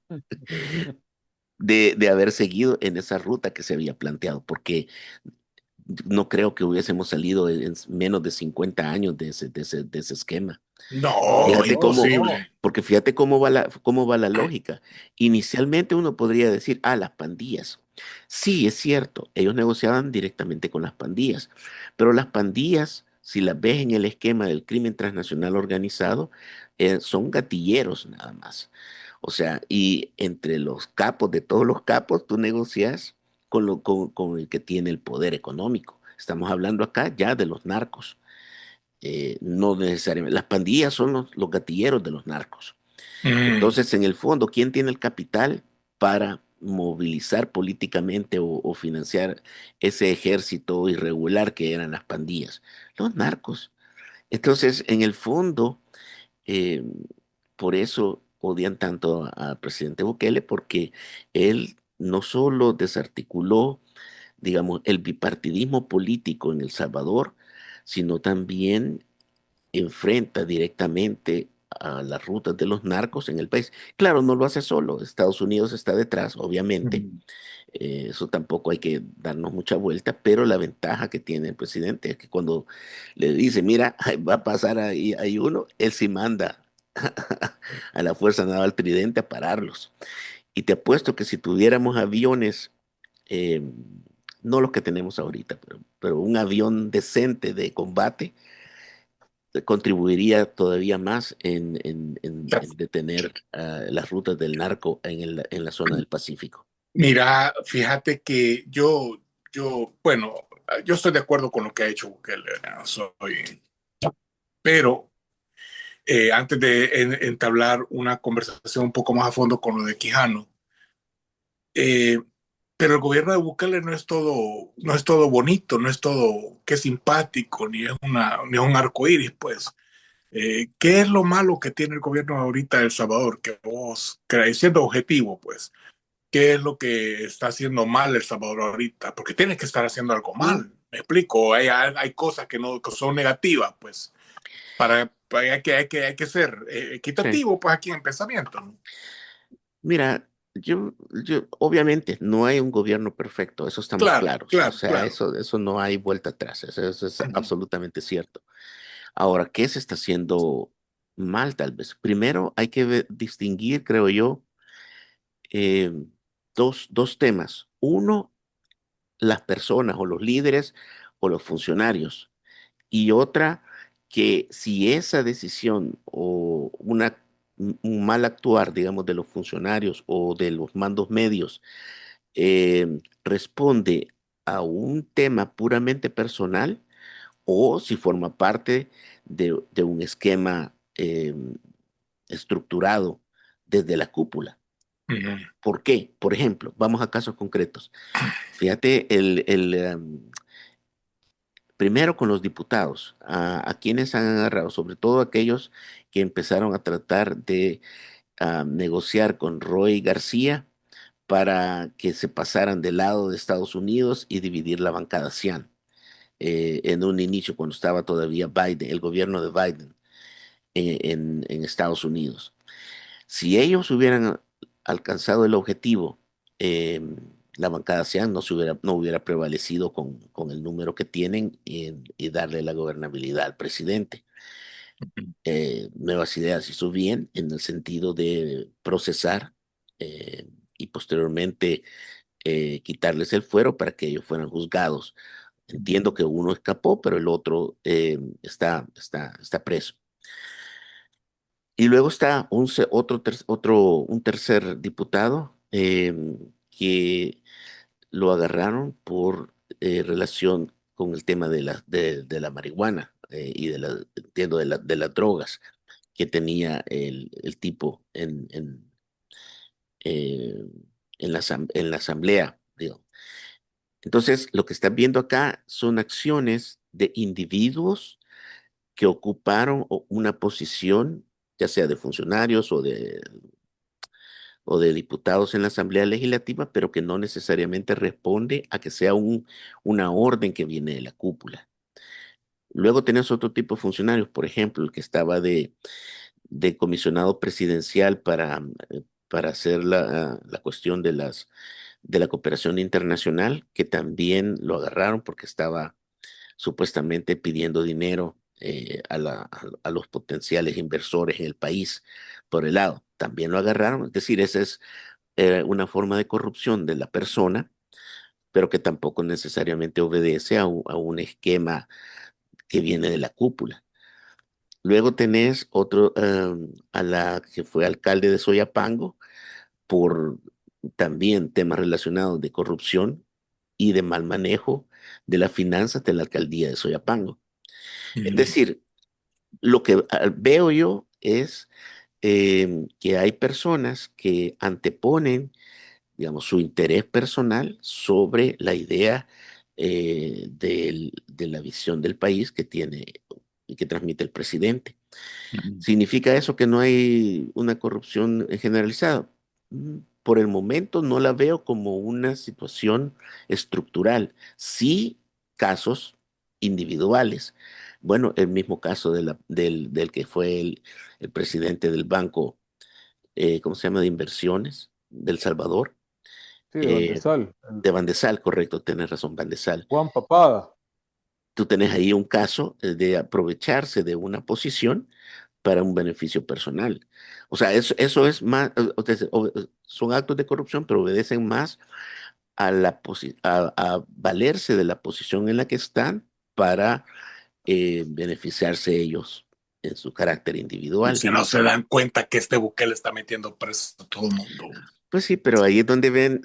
de haber seguido en esa ruta que se había planteado, porque no creo que hubiésemos salido en menos de 50 años de ese esquema. No, Fíjate cómo, imposible. porque fíjate cómo va la lógica. Inicialmente uno podría decir, las pandillas. Sí, es cierto, ellos negociaban directamente con las pandillas, pero las pandillas, si las ves en el esquema del crimen transnacional organizado, son gatilleros nada más. O sea, y entre los capos de todos los capos, tú negocias con el que tiene el poder económico. Estamos hablando acá ya de los narcos. No necesariamente. Las pandillas son los gatilleros de los narcos. Mm, Entonces, en el fondo, ¿quién tiene el capital para movilizar políticamente o financiar ese ejército irregular que eran las pandillas? Los narcos. Entonces, en el fondo, eh, por eso odian tanto al presidente Bukele, porque él no solo desarticuló, digamos, el bipartidismo político en El Salvador, sino también enfrenta directamente a las rutas de los narcos en el país. Claro, no lo hace solo, Estados Unidos está detrás, obviamente, mm. eso tampoco hay que darnos mucha vuelta, pero la ventaja que tiene el presidente es que cuando le dice, mira, ahí va a pasar ahí, hay uno, él sí manda a la Fuerza Naval Tridente a pararlos. Y te apuesto que si tuviéramos aviones, eh, no los que tenemos ahorita, pero un avión decente de combate, contribuiría todavía más en detener las rutas del narco en la zona del Pacífico. Mira, fíjate que bueno, yo estoy de acuerdo con lo que ha hecho Bukele, pero antes de entablar una conversación un poco más a fondo con lo de Quijano, eh, pero el gobierno de Bukele no es todo bonito, no es todo que simpático, ni es un arco iris, pues. ¿Qué es lo malo que tiene el gobierno ahorita de El Salvador? Que vos creáis siendo objetivo, pues. ¿Qué es lo que está haciendo mal El Salvador ahorita? Porque tiene que estar haciendo algo mal. Me explico, hay cosas que no que son negativas, pues. Hay que ser Sí. equitativo, pues, aquí en pensamiento, ¿no? Mira, obviamente no hay un gobierno perfecto, eso estamos Claro, claros. O claro, sea, claro. eso no hay vuelta atrás, eso es Ujú. absolutamente cierto. Ahora, ¿qué se está haciendo mal tal vez? Primero hay que distinguir, creo yo, eh, dos temas. Uno, las personas o los líderes o los funcionarios. Y otra, que si esa decisión o un mal actuar, digamos, de los funcionarios o de los mandos medios responde a un tema puramente personal o si forma parte de un esquema estructurado desde la cúpula. Ujú. ¿Por qué? Por ejemplo, vamos a casos concretos. Fíjate, primero con los diputados, a quienes han agarrado, sobre todo aquellos que empezaron a tratar de negociar con Roy García para que se pasaran del lado de Estados Unidos y dividir la bancada CIAN. En un inicio, cuando estaba todavía Biden, el gobierno de Biden en Estados Unidos. Si ellos hubieran alcanzado el objetivo, eh, la bancada CIAN no hubiera prevalecido con el número que tienen y darle la gobernabilidad al presidente. Nuevas Ideas hizo bien en el sentido de procesar y posteriormente quitarles el fuero para que ellos fueran juzgados. Entiendo que uno escapó, pero el otro está preso. Y luego está un tercer diputado que lo agarraron por relación con el tema de la marihuana y entiendo, de las drogas que tenía el tipo eh, en la asamblea, digo. Entonces, lo que estás viendo acá son acciones de individuos que ocuparon una posición, ya sea de funcionarios o de diputados en la Asamblea Legislativa, pero que no necesariamente responde a que sea una orden que viene de la cúpula. Luego tenés otro tipo de funcionarios, por ejemplo, el que estaba de comisionado presidencial para hacer la cuestión de la cooperación internacional, que también lo agarraron porque estaba supuestamente pidiendo dinero a los potenciales inversores en el país por el lado. También lo agarraron, es decir, esa es una forma de corrupción de la persona, pero que tampoco necesariamente obedece a un esquema que viene de la cúpula. Luego tenés otro, a la que fue alcalde de Soyapango, por también temas relacionados de corrupción y de mal manejo de las finanzas de la alcaldía de Soyapango. Es decir, lo que veo yo es que hay personas que anteponen, digamos, su interés personal sobre la idea de la visión del país que tiene y que transmite el presidente. ¿Significa eso que no hay una corrupción generalizada? Por el momento no la veo como una situación estructural. Sí, casos individuales. Bueno, el mismo caso del que fue el presidente del banco, ¿cómo se llama? De inversiones del Salvador, Sí, de eh, Bandesal, de Bandesal, correcto, tienes razón, Bandesal. Juan Papada. Tú tenés ahí un caso de aprovecharse de una posición para un beneficio personal. O sea, eso es más, son actos de corrupción, pero obedecen más a valerse de la posición en la que están para beneficiarse ellos en su carácter individual. Si no se dan cuenta que este Bukele está metiendo preso a todo el mundo. Pues sí, pero ahí es donde ven,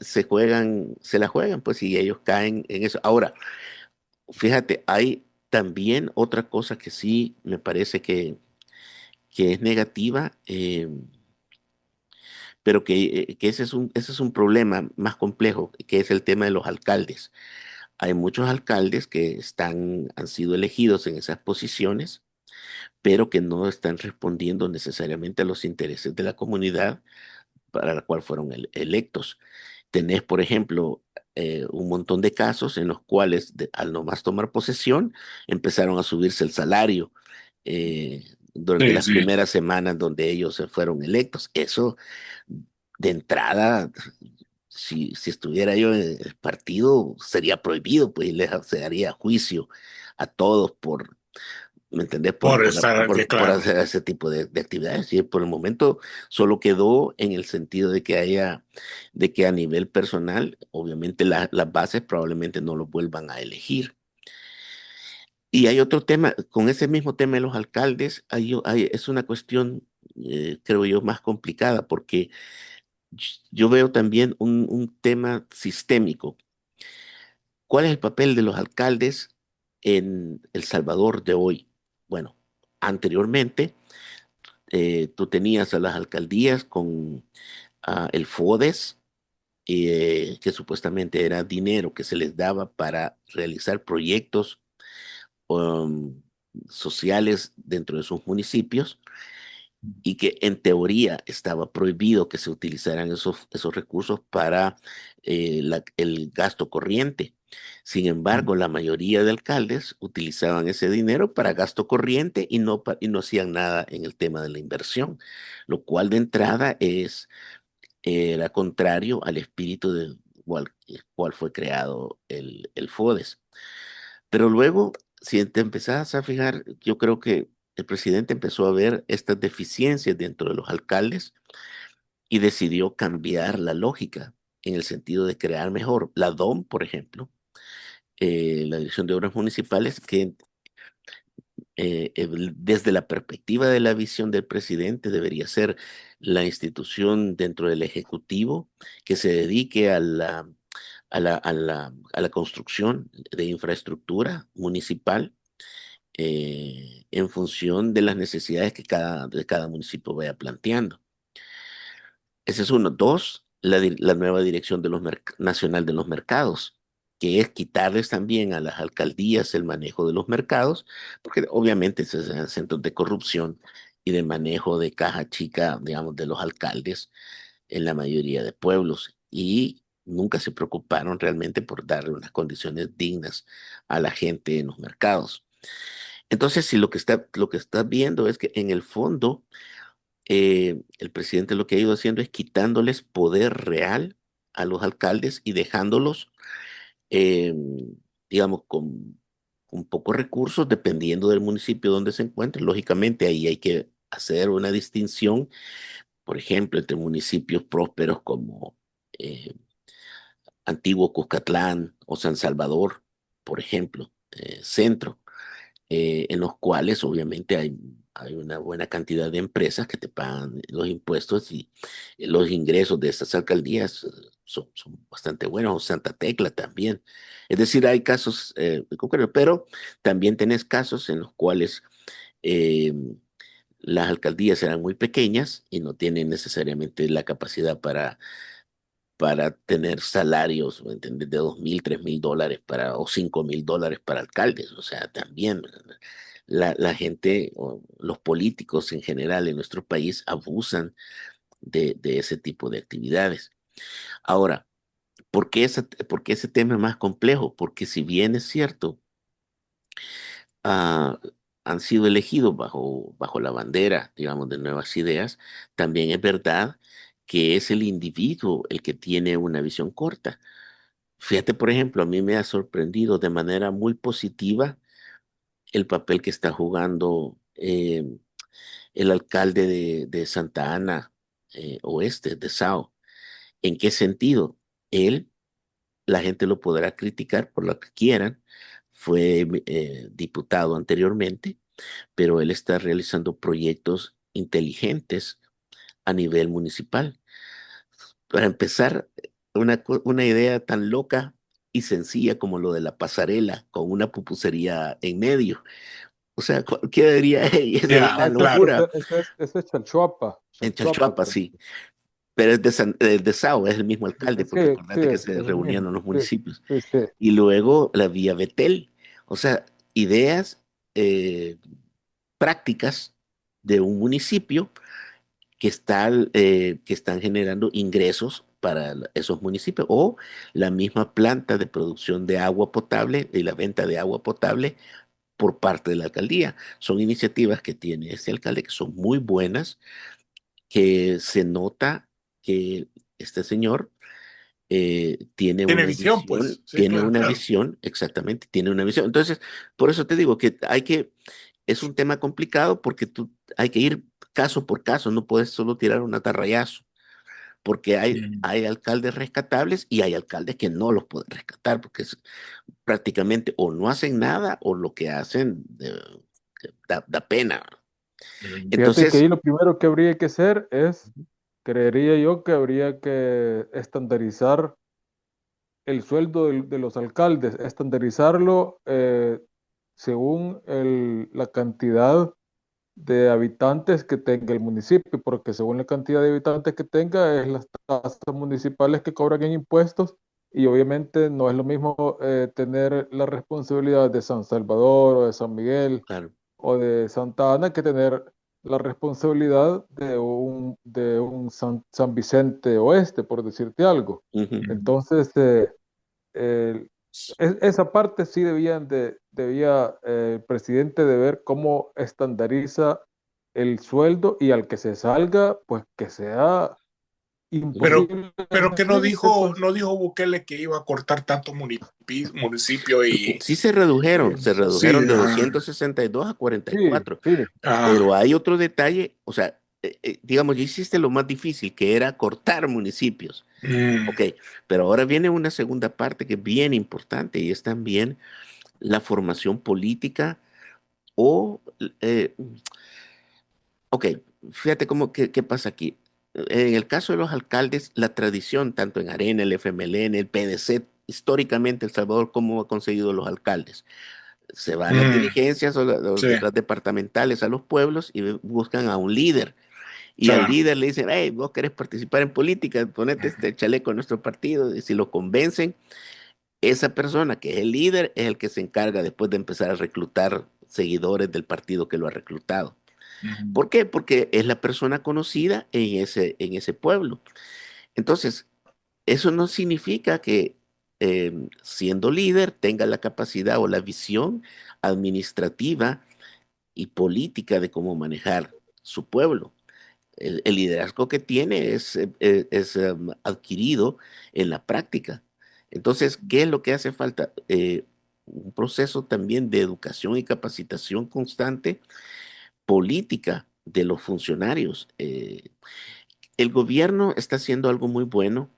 se la juegan, pues, y ellos caen en eso. Ahora, fíjate, hay también otra cosa que sí me parece que es negativa, pero que ese es un problema más complejo, que es el tema de los alcaldes. Hay muchos alcaldes que han sido elegidos en esas posiciones, pero que no están respondiendo necesariamente a los intereses de la comunidad para la cual fueron electos. Tenés, por ejemplo, un montón de casos en los cuales al nomás tomar posesión empezaron a subirse el salario durante Sí, las sí. primeras semanas donde ellos se fueron electos. Eso, de entrada, si estuviera yo en el partido, sería prohibido, pues y se daría juicio a todos ¿me entendés? Por estar, que Por claro. hacer ese tipo de actividades. Y por el momento solo quedó en el sentido de que a nivel personal, obviamente las bases probablemente no lo vuelvan a elegir. Y hay otro tema, con ese mismo tema de los alcaldes, es una cuestión, creo yo, más complicada, porque yo veo también un tema sistémico. ¿Cuál es el papel de los alcaldes en El Salvador de hoy? Bueno, anteriormente tú tenías a las alcaldías con el FODES, que supuestamente era dinero que se les daba para realizar proyectos um, sociales dentro de sus municipios y que en teoría estaba prohibido que se utilizaran esos recursos para el gasto corriente. Sin embargo, la mayoría de alcaldes utilizaban ese dinero para gasto corriente y no hacían nada en el tema de la inversión, lo cual de entrada era contrario al espíritu del cual fue creado el FODES. Pero luego, si te empezás a fijar, yo creo que el presidente empezó a ver estas deficiencias dentro de los alcaldes y decidió cambiar la lógica en el sentido de crear mejor la DOM, por ejemplo, la Dirección de Obras Municipales, que desde la perspectiva de la visión del presidente debería ser la institución dentro del Ejecutivo que se dedique a la construcción de infraestructura municipal en función de las necesidades que de cada municipio vaya planteando. Ese es uno. Dos, la nueva dirección de nacional de los mercados, que es quitarles también a las alcaldías el manejo de los mercados, porque obviamente esos eran centros de corrupción y de manejo de caja chica, digamos, de los alcaldes en la mayoría de pueblos. Y nunca se preocuparon realmente por darle unas condiciones dignas a la gente en los mercados. Entonces, si lo que está viendo es que en el fondo el presidente lo que ha ido haciendo es quitándoles poder real a los alcaldes y dejándolos, eh, digamos, con pocos recursos, dependiendo del municipio donde se encuentren. Lógicamente, ahí hay que hacer una distinción, por ejemplo, entre municipios prósperos como eh, Antiguo Cuscatlán o San Salvador, por ejemplo, centro, en los cuales obviamente hay una buena cantidad de empresas que te pagan los impuestos y los ingresos de estas alcaldías son bastante buenos, o Santa Tecla también. Es decir, hay casos concretos, pero también tenés casos en los cuales eh, las alcaldías eran muy pequeñas y no tienen necesariamente la capacidad para tener salarios, ¿me entiendes? De 2.000, $3.000 o $5.000 para alcaldes. O sea, también la gente, o los políticos en general en nuestro país abusan de ese tipo de actividades. Ahora, por qué ese tema es más complejo? Porque si bien es cierto, ah, han sido elegidos bajo la bandera, digamos, de Nuevas Ideas, también es verdad que es el individuo el que tiene una visión corta. Fíjate, por ejemplo, a mí me ha sorprendido de manera muy positiva el papel que está jugando el alcalde de Santa Ana Oeste, de Sao. ¿En qué sentido? Él, la gente lo podrá criticar por lo que quieran, fue diputado anteriormente, pero él está realizando proyectos inteligentes a nivel municipal. Para empezar, una idea tan loca y sencilla como lo de la pasarela con una pupusería en medio. O sea, cualquiera diría, hey, esa es Ya, una claro. locura. Ese es Chalchuapa. En Chalchuapa, Chalchuapa, pues. sí. Pero es de Sao, es el mismo alcalde, Sí, porque sí, acordate que es se el reunían mismo. en los Sí, municipios. sí, sí. Y luego la vía Betel. O sea, ideas eh, prácticas de un municipio que están generando ingresos para esos municipios o la misma planta de producción de agua potable y la venta de agua potable por parte de la alcaldía. Son iniciativas que tiene este alcalde que son muy buenas, que se nota que este señor Tiene visión, pues. Sí, tiene claro, una claro. visión, exactamente, tiene una visión. Entonces, por eso te digo que es un tema complicado porque hay que ir caso por caso, no puedes solo tirar un atarrayazo, porque Mm. hay alcaldes rescatables y hay alcaldes que no los pueden rescatar, porque prácticamente o no hacen nada o lo que hacen da pena. Mm. Fíjate que ahí Entonces, lo primero que habría que hacer es, creería yo que habría que estandarizar el sueldo de los alcaldes, estandarizarlo según la cantidad de habitantes que tenga el municipio, porque según la cantidad de habitantes que tenga es las tasas municipales que cobran en impuestos y obviamente no es lo mismo tener la responsabilidad de San Salvador o de San Miguel claro. o de Santa Ana que tener la responsabilidad de un San Vicente Oeste, por decirte algo. Ujú. Mm. Entonces, eh, esa parte sí debía el presidente de ver cómo estandariza el sueldo y al que se salga, pues que sea Pero, que imposiblemente, pues no dijo Bukele que iba a cortar tanto municipio y Sí se sí, redujeron de 262 a sí, 44, sí, pero ah, hay otro detalle, o sea, digamos, ya hiciste lo más difícil, que era cortar municipios, mm, ok, pero ahora viene una segunda parte que es bien importante y es también la formación política o, eh, ok, fíjate qué pasa aquí. En el caso de los alcaldes, la tradición, tanto en Arena, el FMLN, el PDC, históricamente El Salvador, ¿cómo ha conseguido los alcaldes? Se van las mm, dirigencias o sí, las departamentales a los pueblos y buscan a un líder. Y al Claro. líder le dicen, hey, vos querés participar en política, ponete este chaleco en nuestro partido. Y si lo convencen, esa persona que es el líder es el que se encarga después de empezar a reclutar seguidores del partido que lo ha reclutado. Ujú. ¿Por qué? Porque es la persona conocida en ese pueblo. Entonces, eso no significa que siendo líder tenga la capacidad o la visión administrativa y política de cómo manejar su pueblo. El liderazgo que tiene es adquirido en la práctica. Entonces, ¿qué es lo que hace falta? Un proceso también de educación y capacitación constante política de los funcionarios. El gobierno está haciendo algo muy bueno.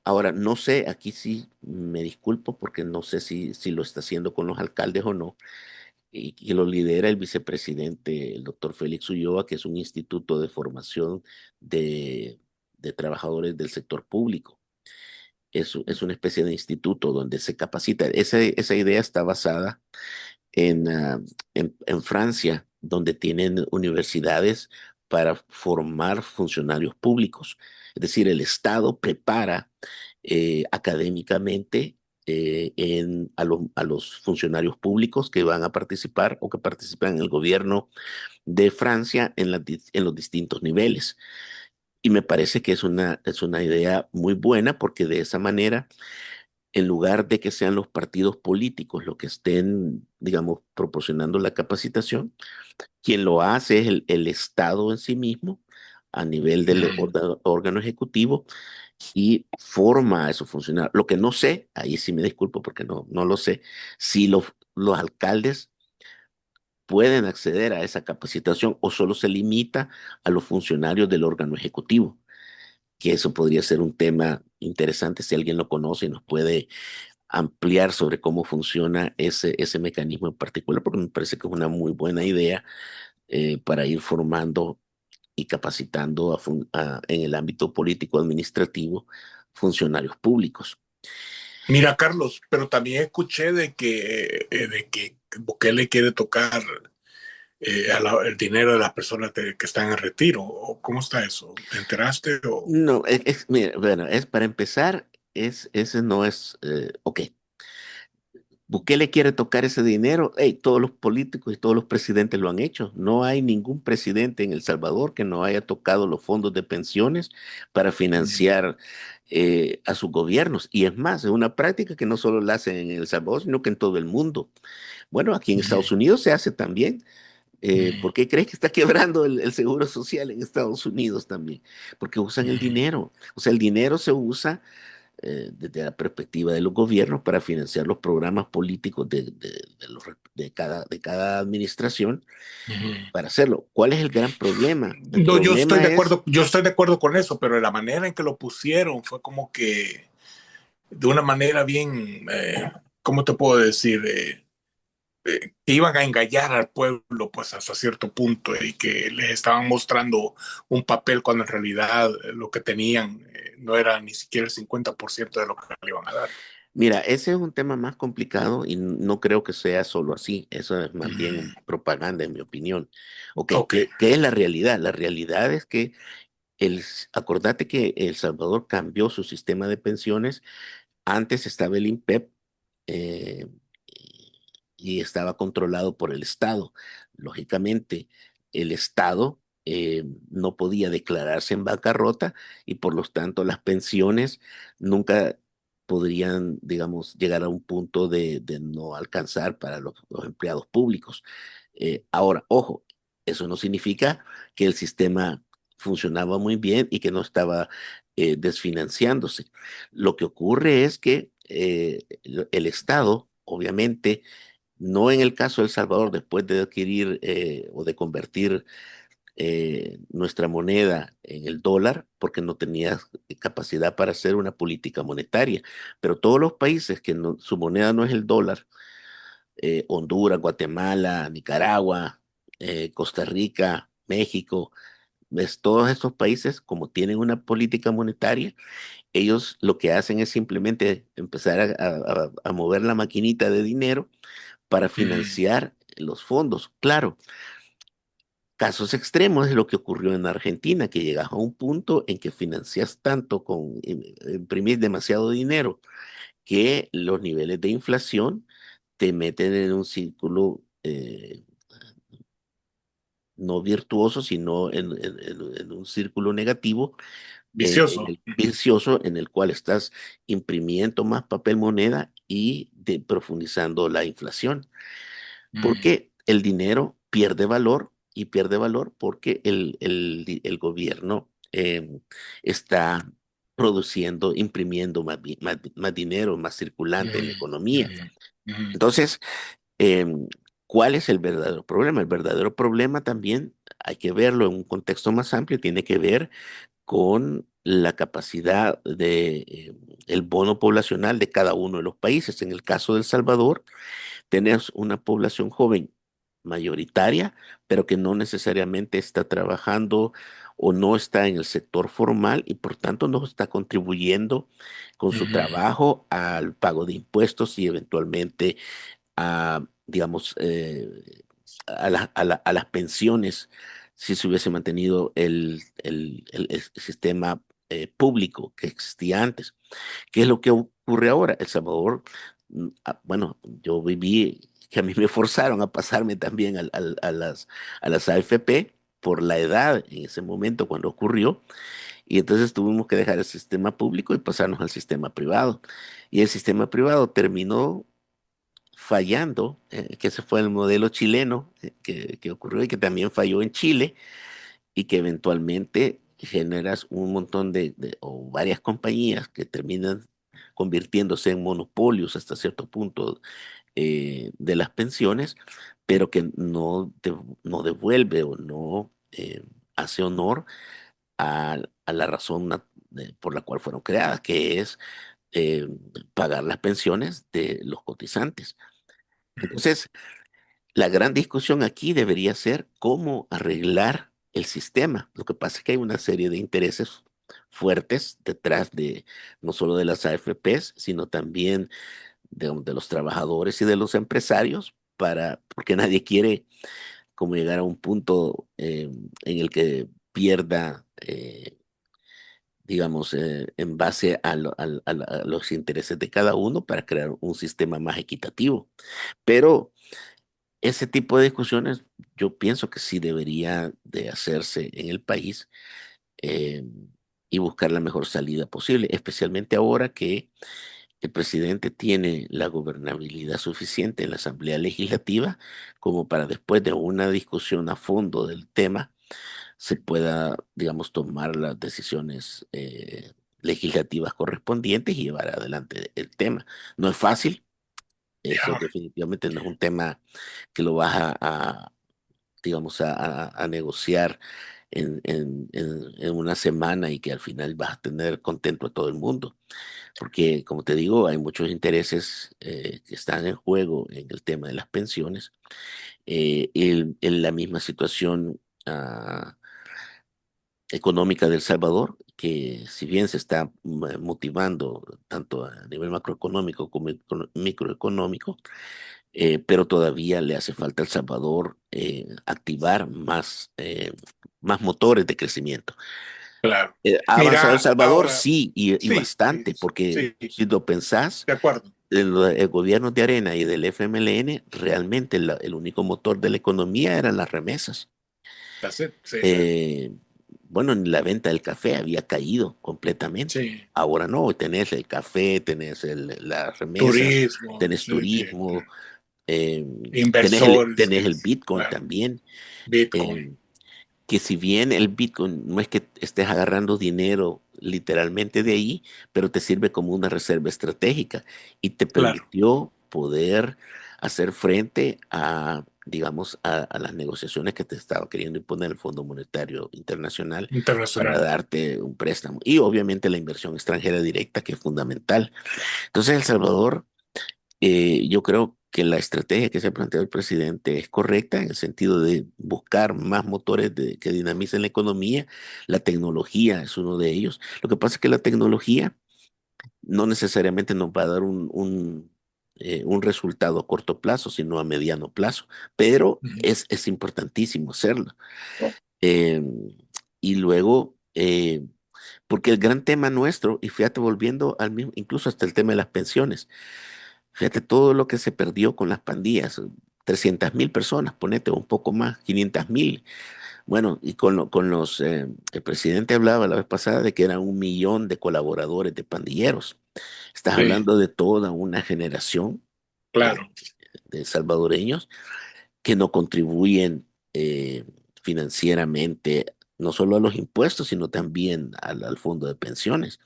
Ahora, no sé, aquí sí me disculpo porque no sé si lo está haciendo con los alcaldes o no, y lo lidera el vicepresidente, el doctor Félix Ulloa, que es un instituto de formación de, de trabajadores del sector público. Es una especie de instituto donde se capacita. Esa idea está basada en Francia, donde tienen universidades para formar funcionarios públicos. Es decir, el Estado prepara académicamente a los funcionarios públicos que van a participar o que participan en el gobierno de Francia en los distintos niveles. Y me parece que es una idea muy buena porque de esa manera en lugar de que sean los partidos políticos los que estén, digamos, proporcionando la capacitación, quien lo hace es el Estado en sí mismo a nivel del Mm. órgano ejecutivo y forma a esos funcionarios. Lo que no sé, ahí sí me disculpo porque no lo sé, si los alcaldes pueden acceder a esa capacitación o solo se limita a los funcionarios del órgano ejecutivo, que eso podría ser un tema interesante si alguien lo conoce y nos puede ampliar sobre cómo funciona ese mecanismo en particular, porque me parece que es una muy buena idea para ir formando y capacitando en el ámbito político-administrativo funcionarios públicos. Mira, Carlos, pero también escuché de que Bukele quiere tocar el dinero de las personas que están en retiro. ¿O cómo está eso? ¿Te enteraste? O... No, mira, bueno, es para empezar, ese no es, ok, Bukele quiere tocar ese dinero. Hey, todos los políticos y todos los presidentes lo han hecho. No hay ningún presidente en El Salvador que no haya tocado los fondos de pensiones para financiar a sus gobiernos. Y es más, es una práctica que no solo la hacen en El Salvador, sino que en todo el mundo. Bueno, aquí en Estados Unidos se hace también. ¿Por qué crees que está quebrando el seguro social en Estados Unidos también? Porque usan el dinero. O sea, el dinero se usa desde la perspectiva de los gobiernos para financiar los programas políticos de cada administración para hacerlo. ¿Cuál es el gran problema? El No, problema es, yo estoy de acuerdo con eso, pero la manera en que lo pusieron fue como que de una manera bien, ¿cómo te puedo decir? Que iban a engañar al pueblo pues hasta cierto punto y que les estaban mostrando un papel cuando en realidad lo que tenían no era ni siquiera el 50% de lo que le iban a dar. mira, ese es un tema más complicado y no creo que sea solo así. Eso es más bien propaganda, en mi opinión. Ok, Ok. ¿qué es la realidad? La realidad es que acordate que El Salvador cambió su sistema de pensiones. Antes estaba el INPEP, eh, y estaba controlado por el Estado. Lógicamente, el Estado no podía declararse en bancarrota y por lo tanto las pensiones nunca podrían, digamos, llegar a un punto de no alcanzar para los empleados públicos. Ahora, ojo, eso no significa que el sistema funcionaba muy bien y que no estaba desfinanciándose. Lo que ocurre es que el Estado, obviamente, no en el caso de El Salvador, después de adquirir o de convertir nuestra moneda en el dólar, porque no tenía capacidad para hacer una política monetaria. Pero todos los países que su moneda no es el dólar, Honduras, Guatemala, Nicaragua, Costa Rica, México, todos estos países, como tienen una política monetaria, ellos lo que hacen es simplemente empezar a mover la maquinita de dinero para financiar los fondos. Claro, Casos extremos es lo que ocurrió en Argentina, que llegas a un punto en que financias tanto con imprimir demasiado dinero que los niveles de inflación te meten en un círculo no virtuoso, sino en un círculo negativo, Vicioso. vicioso, en el cual estás imprimiendo más papel moneda y profundizando la inflación. Mm, Porque el dinero pierde valor y pierde valor porque el gobierno está produciendo, imprimiendo más dinero, más circulante en la mm, economía. mm, mm. Entonces, ¿cuál es el verdadero problema? El verdadero problema también hay que verlo en un contexto más amplio, tiene que ver con la capacidad de el bono poblacional de cada uno de los países. En el caso de El Salvador, tenés una población joven mayoritaria, pero que no necesariamente está trabajando o no está en el sector formal y por tanto no está contribuyendo con su Ujú, trabajo al pago de impuestos y eventualmente a, digamos, a las pensiones si se hubiese mantenido el sistema público que existía antes. ¿Qué es lo que ocurre ahora? El Salvador, bueno, yo viví, que a mí me forzaron a pasarme también a las AFP por la edad en ese momento cuando ocurrió, y entonces tuvimos que dejar el sistema público y pasarnos al sistema privado. Y el sistema privado terminó fallando, que ese fue el modelo chileno que ocurrió y que también falló en Chile y que eventualmente generas un montón o varias compañías que terminan convirtiéndose en monopolios hasta cierto punto de las pensiones, pero que no devuelve o no hace honor a la razón por la cual fueron creadas, que es eh, pagar las pensiones de los cotizantes. ujú. Entonces, la gran discusión aquí debería ser cómo arreglar el sistema. Lo que pasa es que hay una serie de intereses fuertes detrás de no solo de las AFPs, sino también de los trabajadores y de los empresarios, porque nadie quiere como llegar a un punto en el que pierda, digamos, en base a los intereses de cada uno para crear un sistema más equitativo. Pero ese tipo de discusiones yo pienso que sí debería de hacerse en el país eh, y buscar la mejor salida posible, especialmente ahora que el presidente tiene la gobernabilidad suficiente en la Asamblea Legislativa como para después de una discusión a fondo del tema se pueda, digamos, tomar las decisiones legislativas correspondientes y llevar adelante el tema. No es fácil, eso Ya. definitivamente no es un tema que lo vas digamos, a negociar en una semana y que al final vas a tener contento a todo el mundo. Porque, como te digo, hay muchos intereses que están en juego en el tema de las pensiones. En la misma situación económica del Salvador, que si bien se está motivando tanto a nivel macroeconómico como microeconómico, pero todavía le hace falta a El Salvador activar más motores de crecimiento. Claro. ¿Ha avanzado El Mira, Salvador? ahora, Sí, y sí, bastante, porque sí, si lo pensás, de acuerdo. el gobierno de Arena y del FMLN, realmente el único motor de la economía eran las remesas. That's it. Sí, sí, Eh, bueno, la venta del café había caído completamente. sí. Ahora no, tenés el café, tenés las remesas, Turismo, tenés sí, sí, turismo, eh, inversores, tenés el Bitcoin claro. también, Bitcoin, eh, que si bien el Bitcoin no es que estés agarrando dinero literalmente de ahí, pero te sirve como una reserva estratégica y te claro, permitió poder hacer frente a, digamos, a las negociaciones que te estaba queriendo imponer el Fondo Monetario Internacional para internacional. darte un préstamo. Y obviamente la inversión extranjera directa, que es fundamental. Entonces, El Salvador yo creo que la estrategia que se ha planteado el presidente es correcta en el sentido de buscar más motores que dinamicen la economía. La tecnología es uno de ellos. Lo que pasa es que la tecnología no necesariamente nos va a dar un resultado a corto plazo, sino a mediano plazo, pero es importantísimo hacerlo. Eh, y luego, porque el gran tema nuestro, y fíjate, volviendo al mismo, incluso hasta el tema de las pensiones, fíjate todo lo que se perdió con las pandillas, 300.000 personas, ponete un poco más, 500.000. Bueno, y el presidente hablaba la vez pasada de que eran 1 millón de colaboradores de pandilleros. Estás Sí, hablando de toda una generación claro. de, de salvadoreños que no contribuyen financieramente, no solo a los impuestos, sino también al fondo de pensiones,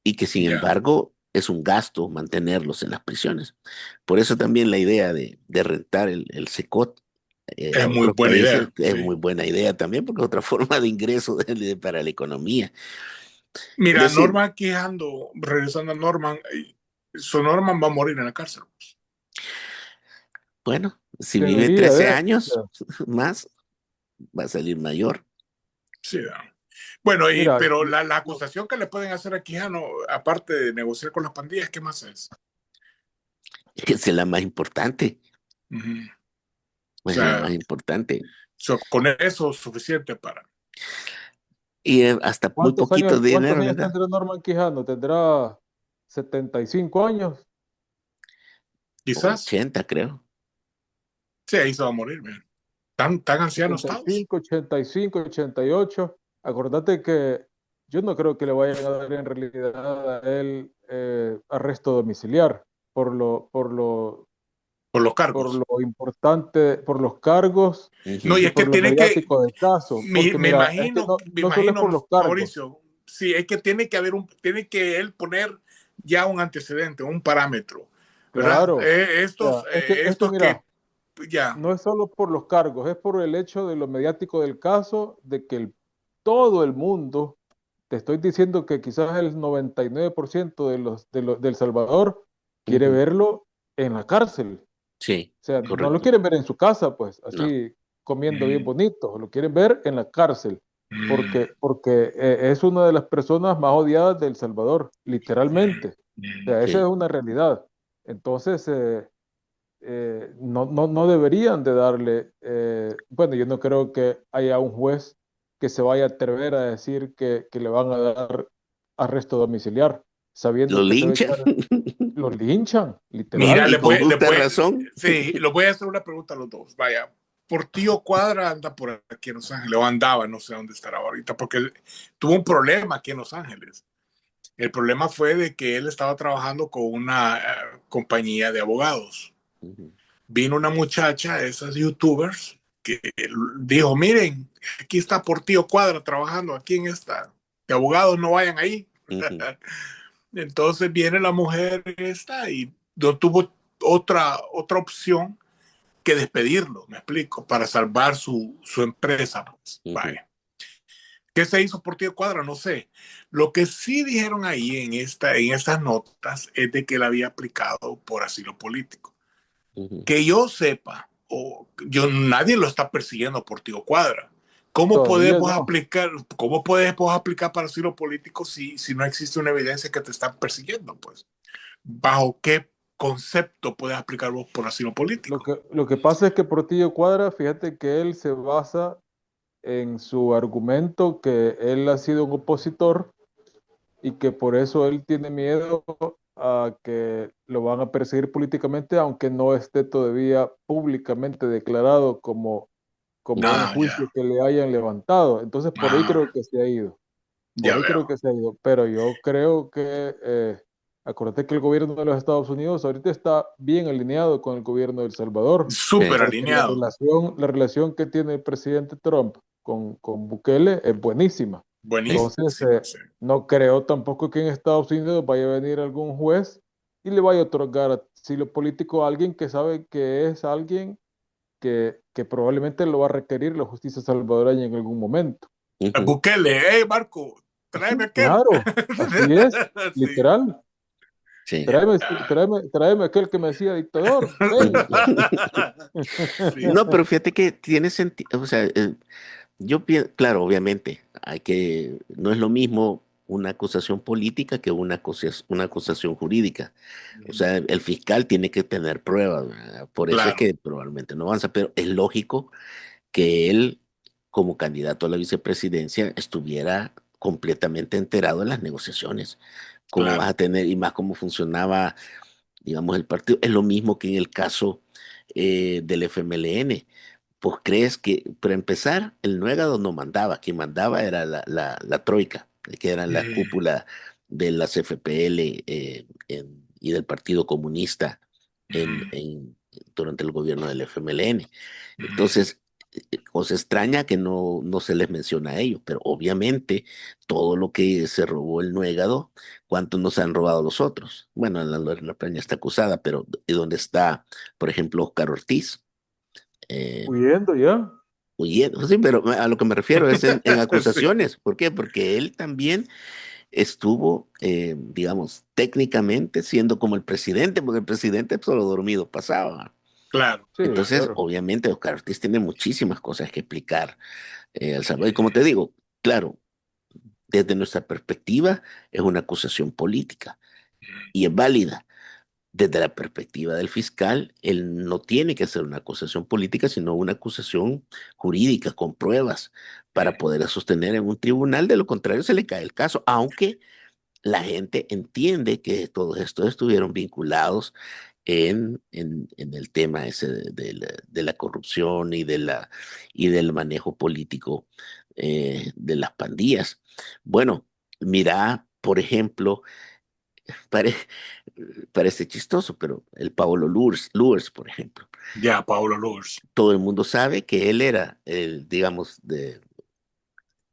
y que sin Ya. embargo es un gasto mantenerlos en las prisiones. Por eso también la idea de rentar el SECOT Es a muy otros buena países idea, es muy sí. buena idea también, porque es otra forma de ingreso para la economía. Mira, Decir, Norman Quijando, regresando a Norman, su Norman va a morir en la cárcel. bueno, si vive Debería 13 de. años más, va a salir mayor. Sí. Bueno, Mira, pero la acusación que le pueden hacer a Quijano, aparte de negociar con las pandillas, ¿qué más es? Esa es la más importante. Ujú. O Es la más sea, importante. con eso es suficiente para. Y hasta muy poquito cuántos dinero, años ¿verdad? tendrá Norman Quijano? ¿Tendrá 75 años? Quizás, 80, creo. sí, ahí se va a morir, man. Tan ancianos estamos. 75, 85, 88. Acordate que yo no creo que le vayan a dar en realidad a él arresto domiciliar Por los por cargos. lo importante, por los cargos No, y y Ujú, es que por lo tiene que, mediático del caso. Porque mira, es que me no solo es imagino, por los cargos. Mauricio, sí, es que tiene que haber tiene que él poner ya un antecedente, un parámetro, ¿verdad? Claro. O sea, es que Estos mira, que, ya, no es solo por los cargos, es por el hecho de lo mediático del caso, de que todo el mundo, te estoy diciendo que quizás el 99% del Salvador quiere ujú. verlo en la cárcel. Sí, O sea, no lo correcto. quieren ver en su casa, pues, No. así comiendo bien mm, bonito, lo quieren ver en la cárcel, mm, porque es una de las personas más odiadas del Salvador, literalmente. O sea, esa es Sí. una realidad. Entonces, no deberían de darle, bueno, yo no creo que haya un juez que se vaya a atrever a decir que le van a dar arresto domiciliar, ¿Lo sabiendo que se va a linchan? echar, lo linchan, Mira, Y literal. con justa razón. sí, les voy a hacer una pregunta a los dos. Vaya, Portillo Cuadra anda por aquí en Los Ángeles, o andaba, no sé dónde estará ahorita, porque él tuvo un problema aquí en Los Ángeles. El problema fue de que él estaba trabajando con una compañía de abogados. Ujú, Vino una muchacha, esas youtubers, que dijo, miren, aquí está Portillo Cuadra trabajando aquí en esta, de abogados no vayan ahí. ujú, Entonces viene la mujer esta y no tuvo otra opción que despedirlo, me explico, para salvar su empresa. Pues. ujú, Vaya. ¿Qué se hizo por Tío Cuadra? No sé. Lo que sí dijeron ahí en estas notas es de que él había aplicado por asilo político. ujú. Que yo sepa, nadie lo está persiguiendo por Tío Cuadra. ¿Cómo Todavía podemos no. aplicar, cómo podemos aplicar para asilo político si no existe una evidencia que te están persiguiendo? Pues, ¿bajo qué concepto puedes aplicar vos por asilo político? Lo que pasa es que Portillo Cuadra, fíjate que él se basa en su argumento que él ha sido un opositor y que por eso él tiene miedo a que lo van a perseguir políticamente, aunque no esté todavía públicamente declarado como un Ah, juicio ya. que le hayan levantado. Entonces, por ahí creo Ah, que se ha ido. Por ya ahí creo veo. que se ha ido. Pero yo creo que, acuérdate que el gobierno de los Estados Unidos ahorita está bien alineado con el gobierno de El Salvador, Súper Sí. porque alineado. la relación que tiene el presidente Trump con Bukele es buenísima. Entonces, Buenísimo, sí. no creo tampoco que en Estados Unidos vaya a venir algún juez y le vaya a otorgar asilo político a alguien que sabe que es alguien que probablemente lo va a requerir la justicia salvadoreña en algún momento. Ujú. Bukele, hey Marco, tráeme aquel. Claro, así es, Sí. literal. Sí. Tráeme aquel que me decía dictador, ven. Sí. No, pero fíjate que tiene sentido, o sea, claro, obviamente, no es lo mismo una acusación política que una acusación jurídica. O sea, el fiscal tiene que tener pruebas, ¿verdad? Por eso es Claro. que probablemente no avanza, pero es lógico que él, como candidato a la vicepresidencia, estuviera completamente enterado de las negociaciones. Cómo vas Claro. a tener, y más cómo funcionaba, digamos, el partido. Es lo mismo que en el caso del FMLN. Pues crees que, para empezar, el Nuegado no mandaba, quien mandaba era la troika, que era la Mm, cúpula de las FPL y del Partido Comunista mm, durante el gobierno del FMLN. mm. Entonces, cosa extraña que no se les menciona a ellos, pero obviamente todo lo que se robó el Nuegado, ¿cuántos nos han robado los otros? Bueno, la Lorena Peña está acusada, pero ¿y dónde está, por ejemplo, Oscar Ortiz? Eh, Huyendo ya. Huyendo, sí, pero a lo que me refiero es en Sí, acusaciones. ¿Por qué? Porque él también estuvo, digamos, técnicamente siendo como el presidente, porque el presidente solo dormido pasaba. claro, Sí, claro. Entonces, claro. obviamente, Oscar Ortiz tiene muchísimas cosas que explicar al Salvador. Y como te digo, claro, desde nuestra perspectiva es una acusación política y es válida. Desde la perspectiva del fiscal, él no tiene que hacer una acusación política, sino una acusación jurídica con pruebas para poder sostener en un tribunal. De lo contrario, se le cae el caso, aunque la gente entiende que todos estos estuvieron vinculados en el tema ese de la corrupción y del manejo político de las pandillas. Bueno, mira, por ejemplo, Pare- parece chistoso, pero el Paulo Lours, por ejemplo, Ya, Pablo Luz. todo el mundo sabe que él era el, digamos,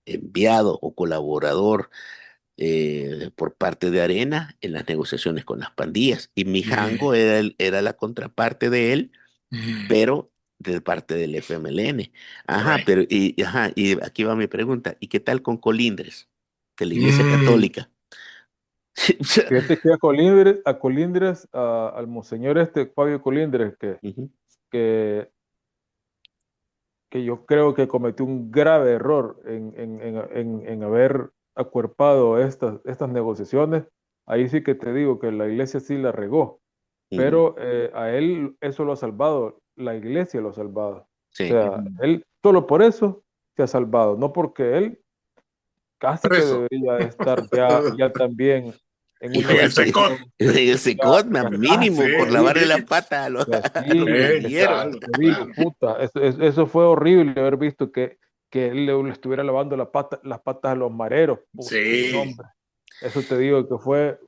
enviado o colaborador por parte de Arena en las negociaciones con las pandillas. Y Mijango Mm, era la contraparte de él, mm, pero de parte del FMLN. Ajá, right. pero y aquí va mi pregunta, ¿y qué tal con Colindres, de la Iglesia Mm, Católica? Fíjate que a Colindres, al monseñor Fabio Colindres, Ujú, que, que yo creo que cometió un grave error en haber acuerpado estas negociaciones, ahí sí que te digo que la iglesia sí la regó, ujú, pero a él eso lo ha salvado, la iglesia lo ha salvado. O sí. sea, él solo por eso se ha salvado, no porque él casi que preso. debería estar ya también en una Hijo, En el sí, secot. situación el ya, Secotma, ya Sí, mínimo, por casi. lavarle la mínimo. pata a los, Y a los así, pandilleros. Claro, te digo, claro. puta, eso fue horrible haber visto que él le estuviera lavando las patas a los mareros, puta, no, Sí, hombre. Eso te digo que fue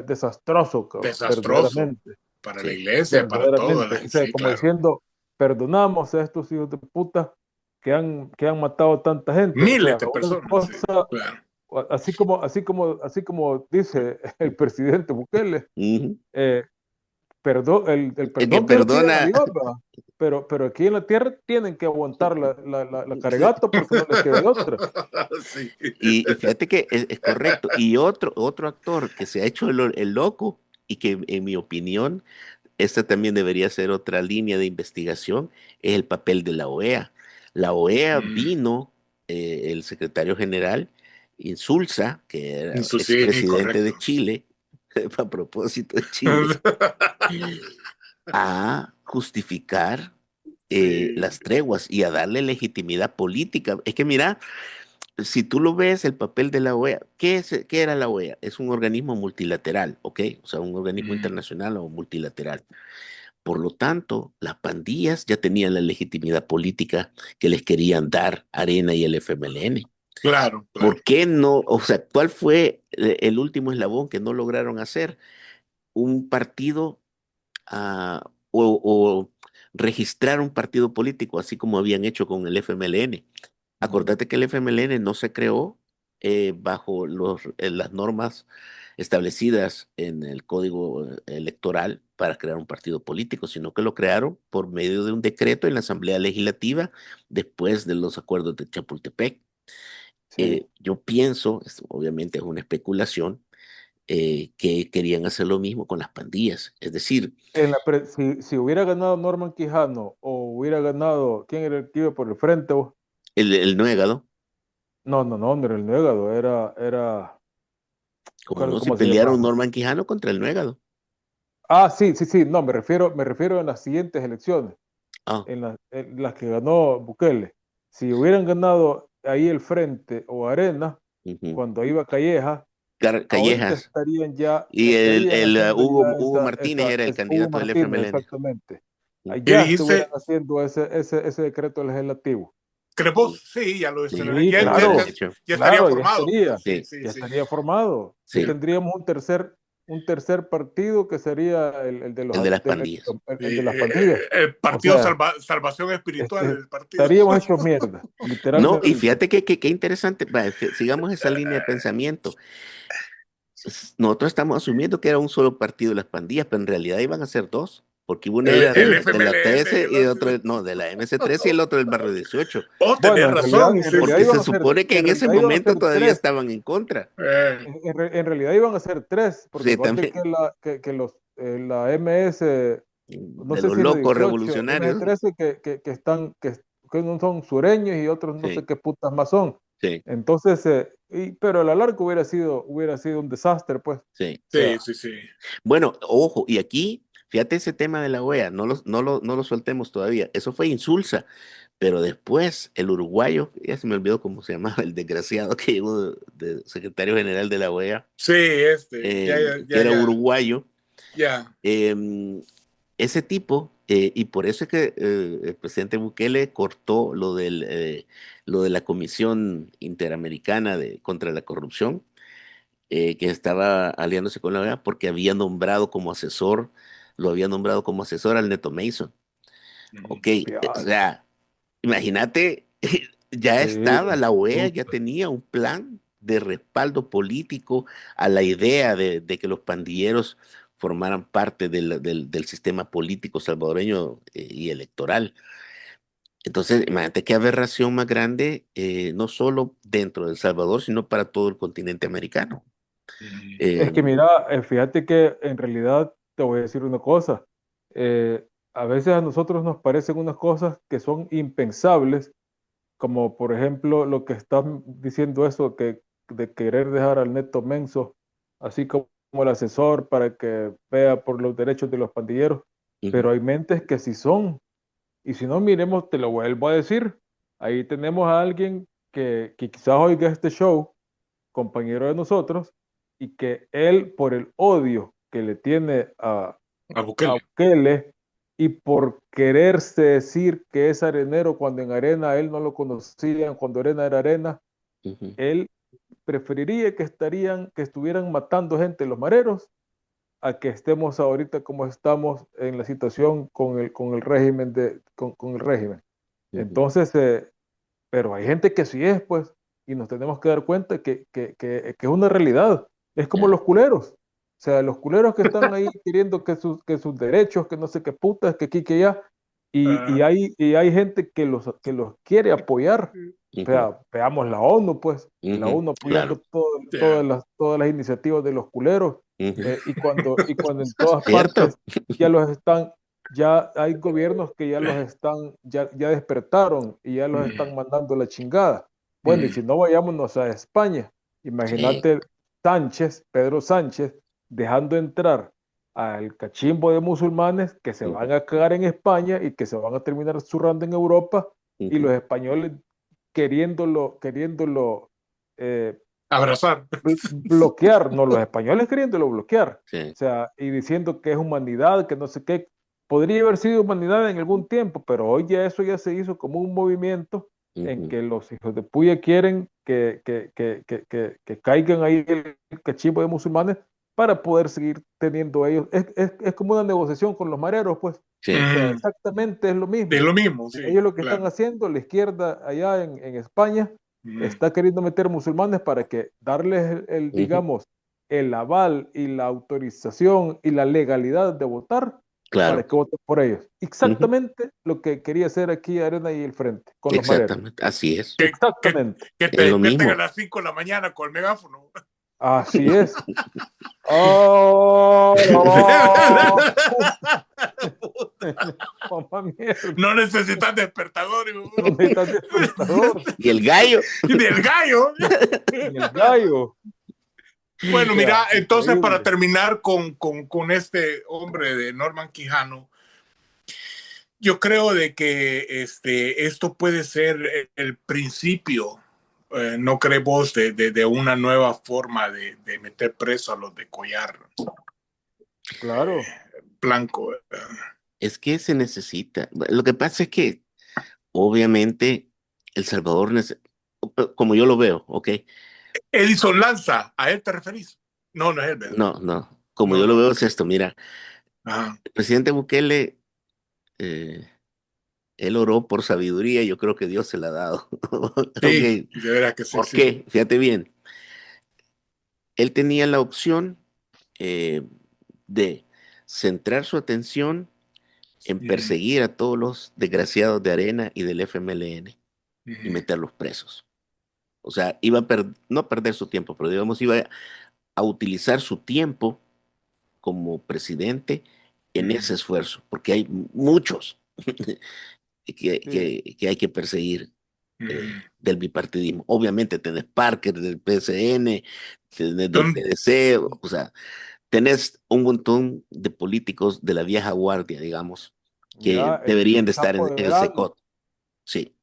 desastroso, cabrón, desastroso verdaderamente, para la Sí. iglesia, para todo. verdaderamente. O sea, Sí, como claro. diciendo, perdonamos a estos hijos de puta que han matado tanta gente. O Miles sea, de una personas, sí, cosa, claro. así como dice el presidente Bukele, Ujú. eh, el El que perdón que le piden a perdona, Dios, ¿verdad? Pero aquí en la tierra tienen que aguantar la cargata porque no les queda de otra. Sí. y fíjate que es correcto. Y otro actor que se ha hecho el loco y que en mi opinión, esta también debería ser otra línea de investigación, es el papel de la OEA. La OEA Mm, vino, el secretario general Insulza, que era eso sí, expresidente de correcto. Chile, a propósito de Chile, a justificar Sí. las treguas y a darle legitimidad política. Es que mira, si tú lo ves, el papel de la OEA, ¿qué era la OEA? Es un organismo multilateral, ¿ok? O sea, un organismo Mm, internacional o multilateral. Por lo tanto, las pandillas ya tenían la legitimidad política que les querían dar Arena y el FMLN. claro, claro. ¿Por qué no? O sea, ¿cuál fue el último eslabón que no lograron hacer? Un partido o registrar un partido político, así como habían hecho con el FMLN. Acordate que el FMLN no se creó bajo las normas establecidas en el código electoral para crear un partido político, sino que lo crearon por medio de un decreto en la Asamblea Legislativa después de los acuerdos de Chapultepec. Sí. Yo pienso, esto obviamente es una especulación, que querían hacer lo mismo con las pandillas. Es decir, Si hubiera ganado Norman Quijano o hubiera ganado, ¿quién era el que iba por el frente, vos? el Nuegado, No, no, no, no era el Nuegado, era Como recuerdo no, si cómo se pelearon llamaba. Norman Quijano contra el Nuegado. Ah, sí, sí, sí, no, me refiero en las siguientes elecciones, Ah, en las que ganó Bukele. Si hubieran ganado ahí el Frente o Arena, ujú. cuando iba Calleja, ahorita Callejas. Y estarían haciendo ya Hugo Martínez era el Hugo candidato del Martínez, FMLN. exactamente. ¿Qué Allá estuvieran dijiste? haciendo ese decreto legislativo. ¿Crepos? Sí, ya lo Sí, desarrollé. Sí, ya lo habían claro, hecho. Ya estaría claro, formado, pues. Sí, Sí, sí, ya sí. estaría formado. Ya sí. tendríamos un tercer partido que sería el de El de las pandillas. Sí, el de las pandillas. el O partido sea, Salvación Espiritual del partido. estaríamos hechos mierda, No, y literalmente. fíjate que interesante, sigamos esa línea de pensamiento. Nosotros estamos asumiendo que era un solo partido de las pandillas, pero en realidad iban a ser dos, porque uno era El Sí, de la FMLN y TS el y el otro. otro, no, de la MC13 y el otro del barrio 18, Oh, bueno, tenés razón. en Sí, realidad porque sí. se supone que en en ese realidad iban a momento ser todavía tres. estaban en contra. En realidad iban a ser tres, porque Sí, acuérdate también, la MS, no de sé los si es la locos 18, revolucionarios. MS-13 que no son sureños y otros no sé Sí, qué putas más son. sí, Entonces, pero a la larga hubiera sido un desastre, pues. O sí. Sí, sea, sí, sí. Bueno, ojo, y aquí, fíjate ese tema de la OEA, no lo soltemos todavía. Eso fue insulsa, pero después el uruguayo, ya se me olvidó cómo se llamaba, el desgraciado que llegó de secretario general de la OEA, Sí, ya, ya, que ya, era ya. uruguayo, Ya. ese tipo, y por eso es que el presidente Bukele cortó lo de la Comisión Interamericana contra la Corrupción, que estaba aliándose con la OEA porque lo había nombrado como asesor al Neto Mason. Ujú. Ok, o sea, imagínate, ya sí, estaba la OEA, ya puta. tenía un plan de respaldo político a la idea de que los pandilleros formaran parte del sistema político salvadoreño y electoral. Entonces, imagínate qué aberración más grande, no solo dentro de El Salvador, sino para todo el continente americano. Ujú. Es que Eh, mira, fíjate que en realidad te voy a decir una cosa. A veces a nosotros nos parecen unas cosas que son impensables, como por ejemplo lo que están diciendo eso de querer dejar al Neto Menso, así como el asesor para que vea por los derechos de los pandilleros, ujú, pero hay mentes que sí son, y si no, miremos, te lo vuelvo a decir, ahí tenemos a alguien que quizás oiga este show, compañero de nosotros, y que él, por el odio que le tiene A a Bukele. Bukele y por quererse decir que es arenero cuando en Arena él no lo conocían, cuando Arena era Arena, ujú, él preferiría que estuvieran matando gente los mareros a que estemos ahorita como estamos en la situación con el régimen con el régimen. ujú. Entonces, pero hay gente que sí es, pues, y nos tenemos que dar cuenta que es una realidad. Es como Ya, los culeros. O sea, los culeros que están ahí queriendo que sus derechos, que no sé qué putas, que aquí, que allá, Ah, y hay gente que los quiere apoyar. O ujú, sea, veamos la ONU, pues, la ujú, ONU claro. apoyando ya. todas las iniciativas de los culeros, Ujú. y cuando en todas ¿Cierto? partes ya los están, ya hay gobiernos que ya los están, ya despertaron y ya los están Mm, mandando a la chingada. Bueno, y mm, si no vayámonos a España, Sí. imagínate Pedro Sánchez, dejando entrar al cachimbo de musulmanes que se Ujú, van a cagar en España y que se van a terminar zurrando en Europa, y ujú. los españoles queriéndolo eh, abrazar. bloquear, no, los españoles queriéndolo bloquear, Sí. o sea, y diciendo que es humanidad, que no sé qué, podría haber sido humanidad en algún tiempo, pero hoy ya eso ya se hizo como un movimiento en Ujú, que los hijos de puya quieren que caigan ahí el cachimbo de musulmanes para poder seguir teniendo ellos. Es como una negociación con los mareros, pues. sí. O sea, Mm, exactamente es lo es mismo. lo mismo, sí, Ellos lo que están claro. haciendo, la izquierda allá en España, Mm, está queriendo meter musulmanes para que darles Ujú, digamos, el aval y la autorización y la legalidad de votar para claro. que voten por ellos. Ujú, Exactamente lo que quería hacer aquí Arena y el Frente, con los mareros. exactamente. Así es. que, que, Exactamente. que te Es lo despierten a mismo. las 5 de la mañana con el megáfono. Así es. ¡Oh! Mamá mierda. No necesitas despertador. No necesitas despertador. Y el gallo. Y del gallo. Ni el gallo. Bueno, O sea, mira, entonces para increíble. terminar con este hombre de Norman Quijano, yo creo de que esto puede ser el principio, ¿no crees vos, de una nueva forma de meter preso a los de collar Claro. blanco? Es que se necesita. Lo que pasa es que, obviamente, El Salvador, como yo lo veo, ¿ok? Edison Lanza, ¿a él te referís? No, no es él, ¿verdad? No, no. Como No, yo lo no. veo es esto, mira, Ajá. el presidente Bukele, eh, él oró por sabiduría y yo creo que Dios se la ha dado. Ok, Sí, de veras que sí, ¿por sí. qué? Fíjate bien, él tenía la opción eh, de centrar su atención en Ujú, perseguir a todos los desgraciados de Arena y del FMLN y ujú, meterlos presos. O sea, iba a no a perder su tiempo, pero digamos, iba a utilizar su tiempo como presidente en ese ujú, esfuerzo, porque hay muchos Sí, que hay que perseguir ujú. del bipartidismo. Obviamente tenés Parker del PSN, tenés del Son- PDC, o sea, tenés un montón de políticos de la vieja guardia, digamos, que mira, deberían el de estar sapo de en el verano, SECOT. Sí,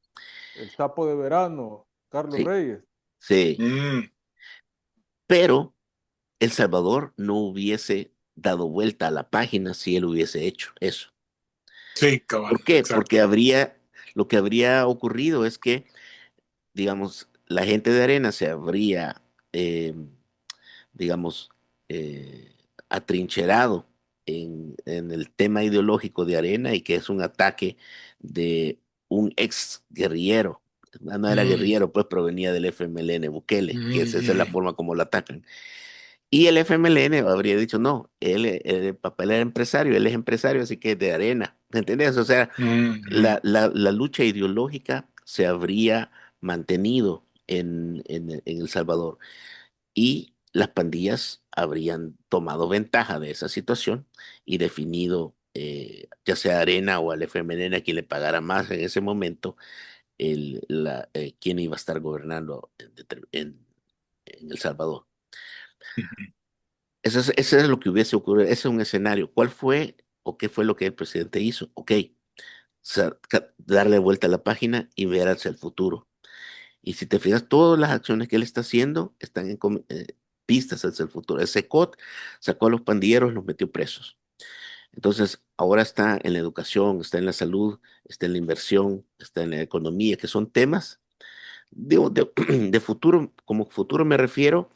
el sapo de verano, Carlos sí, Reyes. sí. mm, Pero El Salvador no hubiese dado vuelta a la página si él hubiese hecho eso. sí, cabal, ¿Por qué? exacto. Porque lo que habría ocurrido es que, digamos, la gente de Arena se habría, eh, digamos, atrincherado en el tema ideológico de Arena y que es un ataque de un ex guerrillero. No era Mm, guerrillero, pues provenía del FMLN Bukele, que esa es la mm, forma como lo atacan. Y el FMLN habría dicho, no, el papel era empresario, él es empresario, así que es de Arena. ¿Me entiendes? O sea, mm, la lucha ideológica se habría mantenido en El Salvador y las pandillas habrían tomado ventaja de esa situación y definido, ya sea Arena o al FMLN, a quien le pagara más en ese momento, quién iba a estar gobernando en El Salvador. mm. Eso es lo que hubiese ocurrido, ese es un escenario. ¿Cuál fue o qué fue lo que el presidente hizo? Ok, darle vuelta a la página y ver hacia el futuro. Y si te fijas, todas las acciones que él está haciendo están en pistas hacia el futuro. El SECOT sacó a los pandilleros, los metió presos. Entonces, ahora está en la educación, está en la salud, está en la inversión, está en la economía, que son temas de futuro. Como futuro me refiero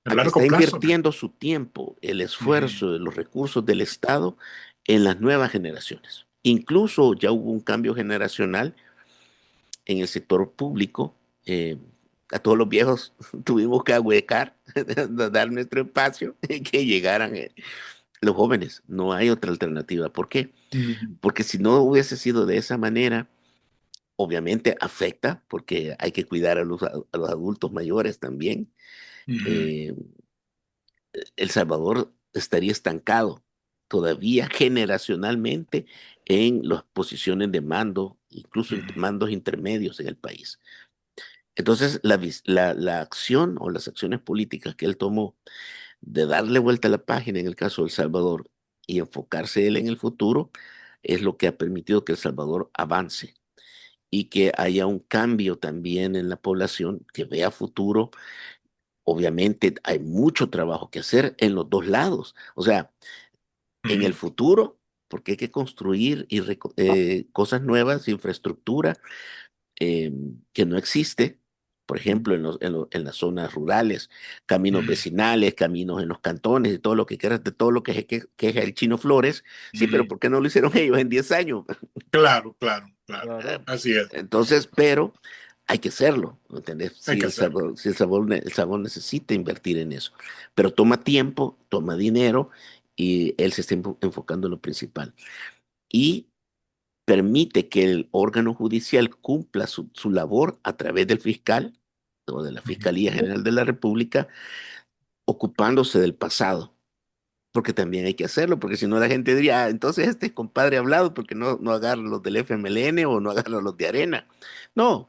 A a que largo está plazo. invirtiendo su tiempo, el Ujú. esfuerzo, los recursos del Estado en las nuevas generaciones. Incluso ya hubo un cambio generacional en el sector público. eh, a todos los viejos tuvimos que ahuecar, dar nuestro espacio y que llegaran los jóvenes. No hay otra alternativa. ¿Por qué? Ujú, Porque si no hubiese sido de esa manera, obviamente afecta, porque hay que cuidar a los adultos mayores también. ujú, Eh, El Salvador estaría estancado todavía generacionalmente en las posiciones de mando, incluso en ujú, mandos intermedios en el país. Entonces, la acción o las acciones políticas que él tomó de darle vuelta a la página en el caso de El Salvador y enfocarse él en el futuro es lo que ha permitido que El Salvador avance y que haya un cambio también en la población que vea futuro. Obviamente hay mucho trabajo que hacer en los dos lados. O sea, en el ujú, futuro, porque hay que construir cosas nuevas, infraestructura eh, que no existe, por ejemplo, en las zonas rurales, caminos vecinales, caminos en los cantones y todo lo que quieras, de todo lo que es el Chino Flores. Sí, pero ujú. ¿por qué no lo hicieron ellos en 10 años? Claro, claro, claro. Claro. Así es. Entonces, pero hay que hacerlo, ¿entendés? Hay Si que el hacerlo. sabor, si el sabor necesita invertir en eso, pero toma tiempo, toma dinero y él se está enfocando en lo principal. Y permite que el órgano judicial cumpla su labor a través del fiscal o de la Fiscalía Ujú. General de la República, ocupándose del pasado. Porque también hay que hacerlo, porque si no la gente diría, "Ah, entonces este compadre ha hablado porque no agarra los del FMLN o no agarra los de Arena". No,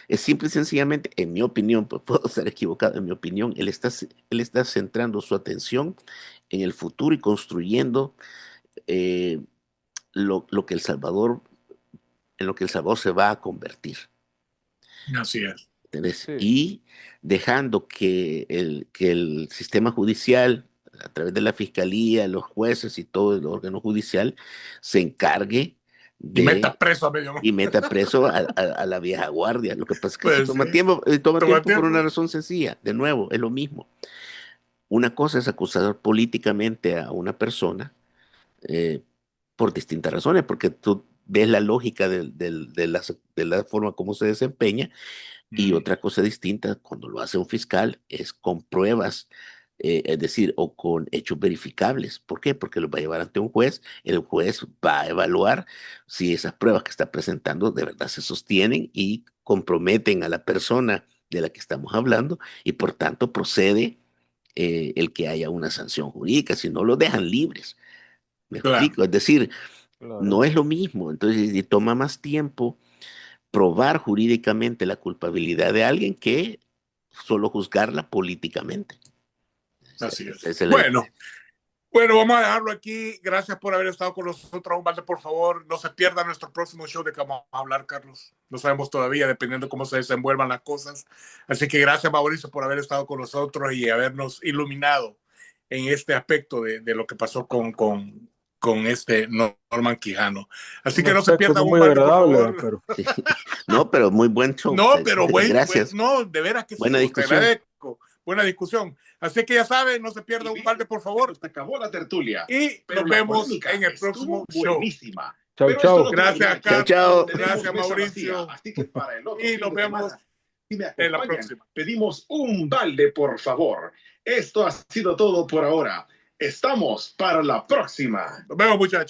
Es simple y sencillamente, en mi opinión, pues puedo estar equivocado, en mi opinión, él está centrando su atención en el futuro y construyendo eh, lo que El Salvador, en lo que El Salvador se va a convertir. Así es. ¿Entendés? Sí, Y dejando que el sistema judicial, a través de la fiscalía, los jueces y todo el órgano judicial, se encargue Y meta de preso a medio mundo. y meta preso a la vieja guardia. Lo que pasa es que eso Pues sí, toma toma tiempo por una tiempo. razón sencilla. De nuevo, es lo mismo. Una cosa es acusar políticamente a una persona eh, por distintas razones, porque tú ves la lógica de la forma como se desempeña, y otra cosa distinta cuando lo hace un fiscal es con pruebas, es decir, o con hechos verificables. ¿Por qué? Porque lo va a llevar ante un juez, el juez va a evaluar si esas pruebas que está presentando de verdad se sostienen y comprometen a la persona de la que estamos hablando, y por tanto procede el que haya una sanción jurídica, si no lo dejan libres. ¿Me Claro. explico? Es decir, no claro. es lo mismo, entonces y toma más tiempo probar jurídicamente la culpabilidad de alguien que solo juzgarla políticamente. Así Esa es. es la Bueno, diferencia. bueno, vamos a dejarlo aquí. Gracias por haber estado con nosotros. Valde, por favor, no se pierda nuestro próximo show de que vamos a hablar, Carlos. No sabemos todavía, dependiendo de cómo se desenvuelvan las cosas. Así que gracias, Mauricio, por haber estado con nosotros y habernos iluminado en este aspecto de lo que pasó con este Norman Quijano. Así Un que no se aspecto pierda no un muy Valde, por agradable, favor. pero Sí. No, pero muy buen show. No, pero Gracias. no, de veras que Buena sí, te discusión. agradezco. Buena discusión. Así que ya saben, no se pierda un Valde, por favor. Se acabó la tertulia, Y pero nos la vemos polémica en el próximo estuvo show. buenísima. chau, Pero esto chau. no termina Gracias, Chao, aquí. Carlos. chao. Tenemos Gracias, mesa vacía, Mauricio. así que para el otro Y fin nos de vemos semana, si me en la acompañan, próxima. pedimos un balde, por favor. Esto ha sido todo por ahora. Estamos para la próxima. Nos vemos, muchachos.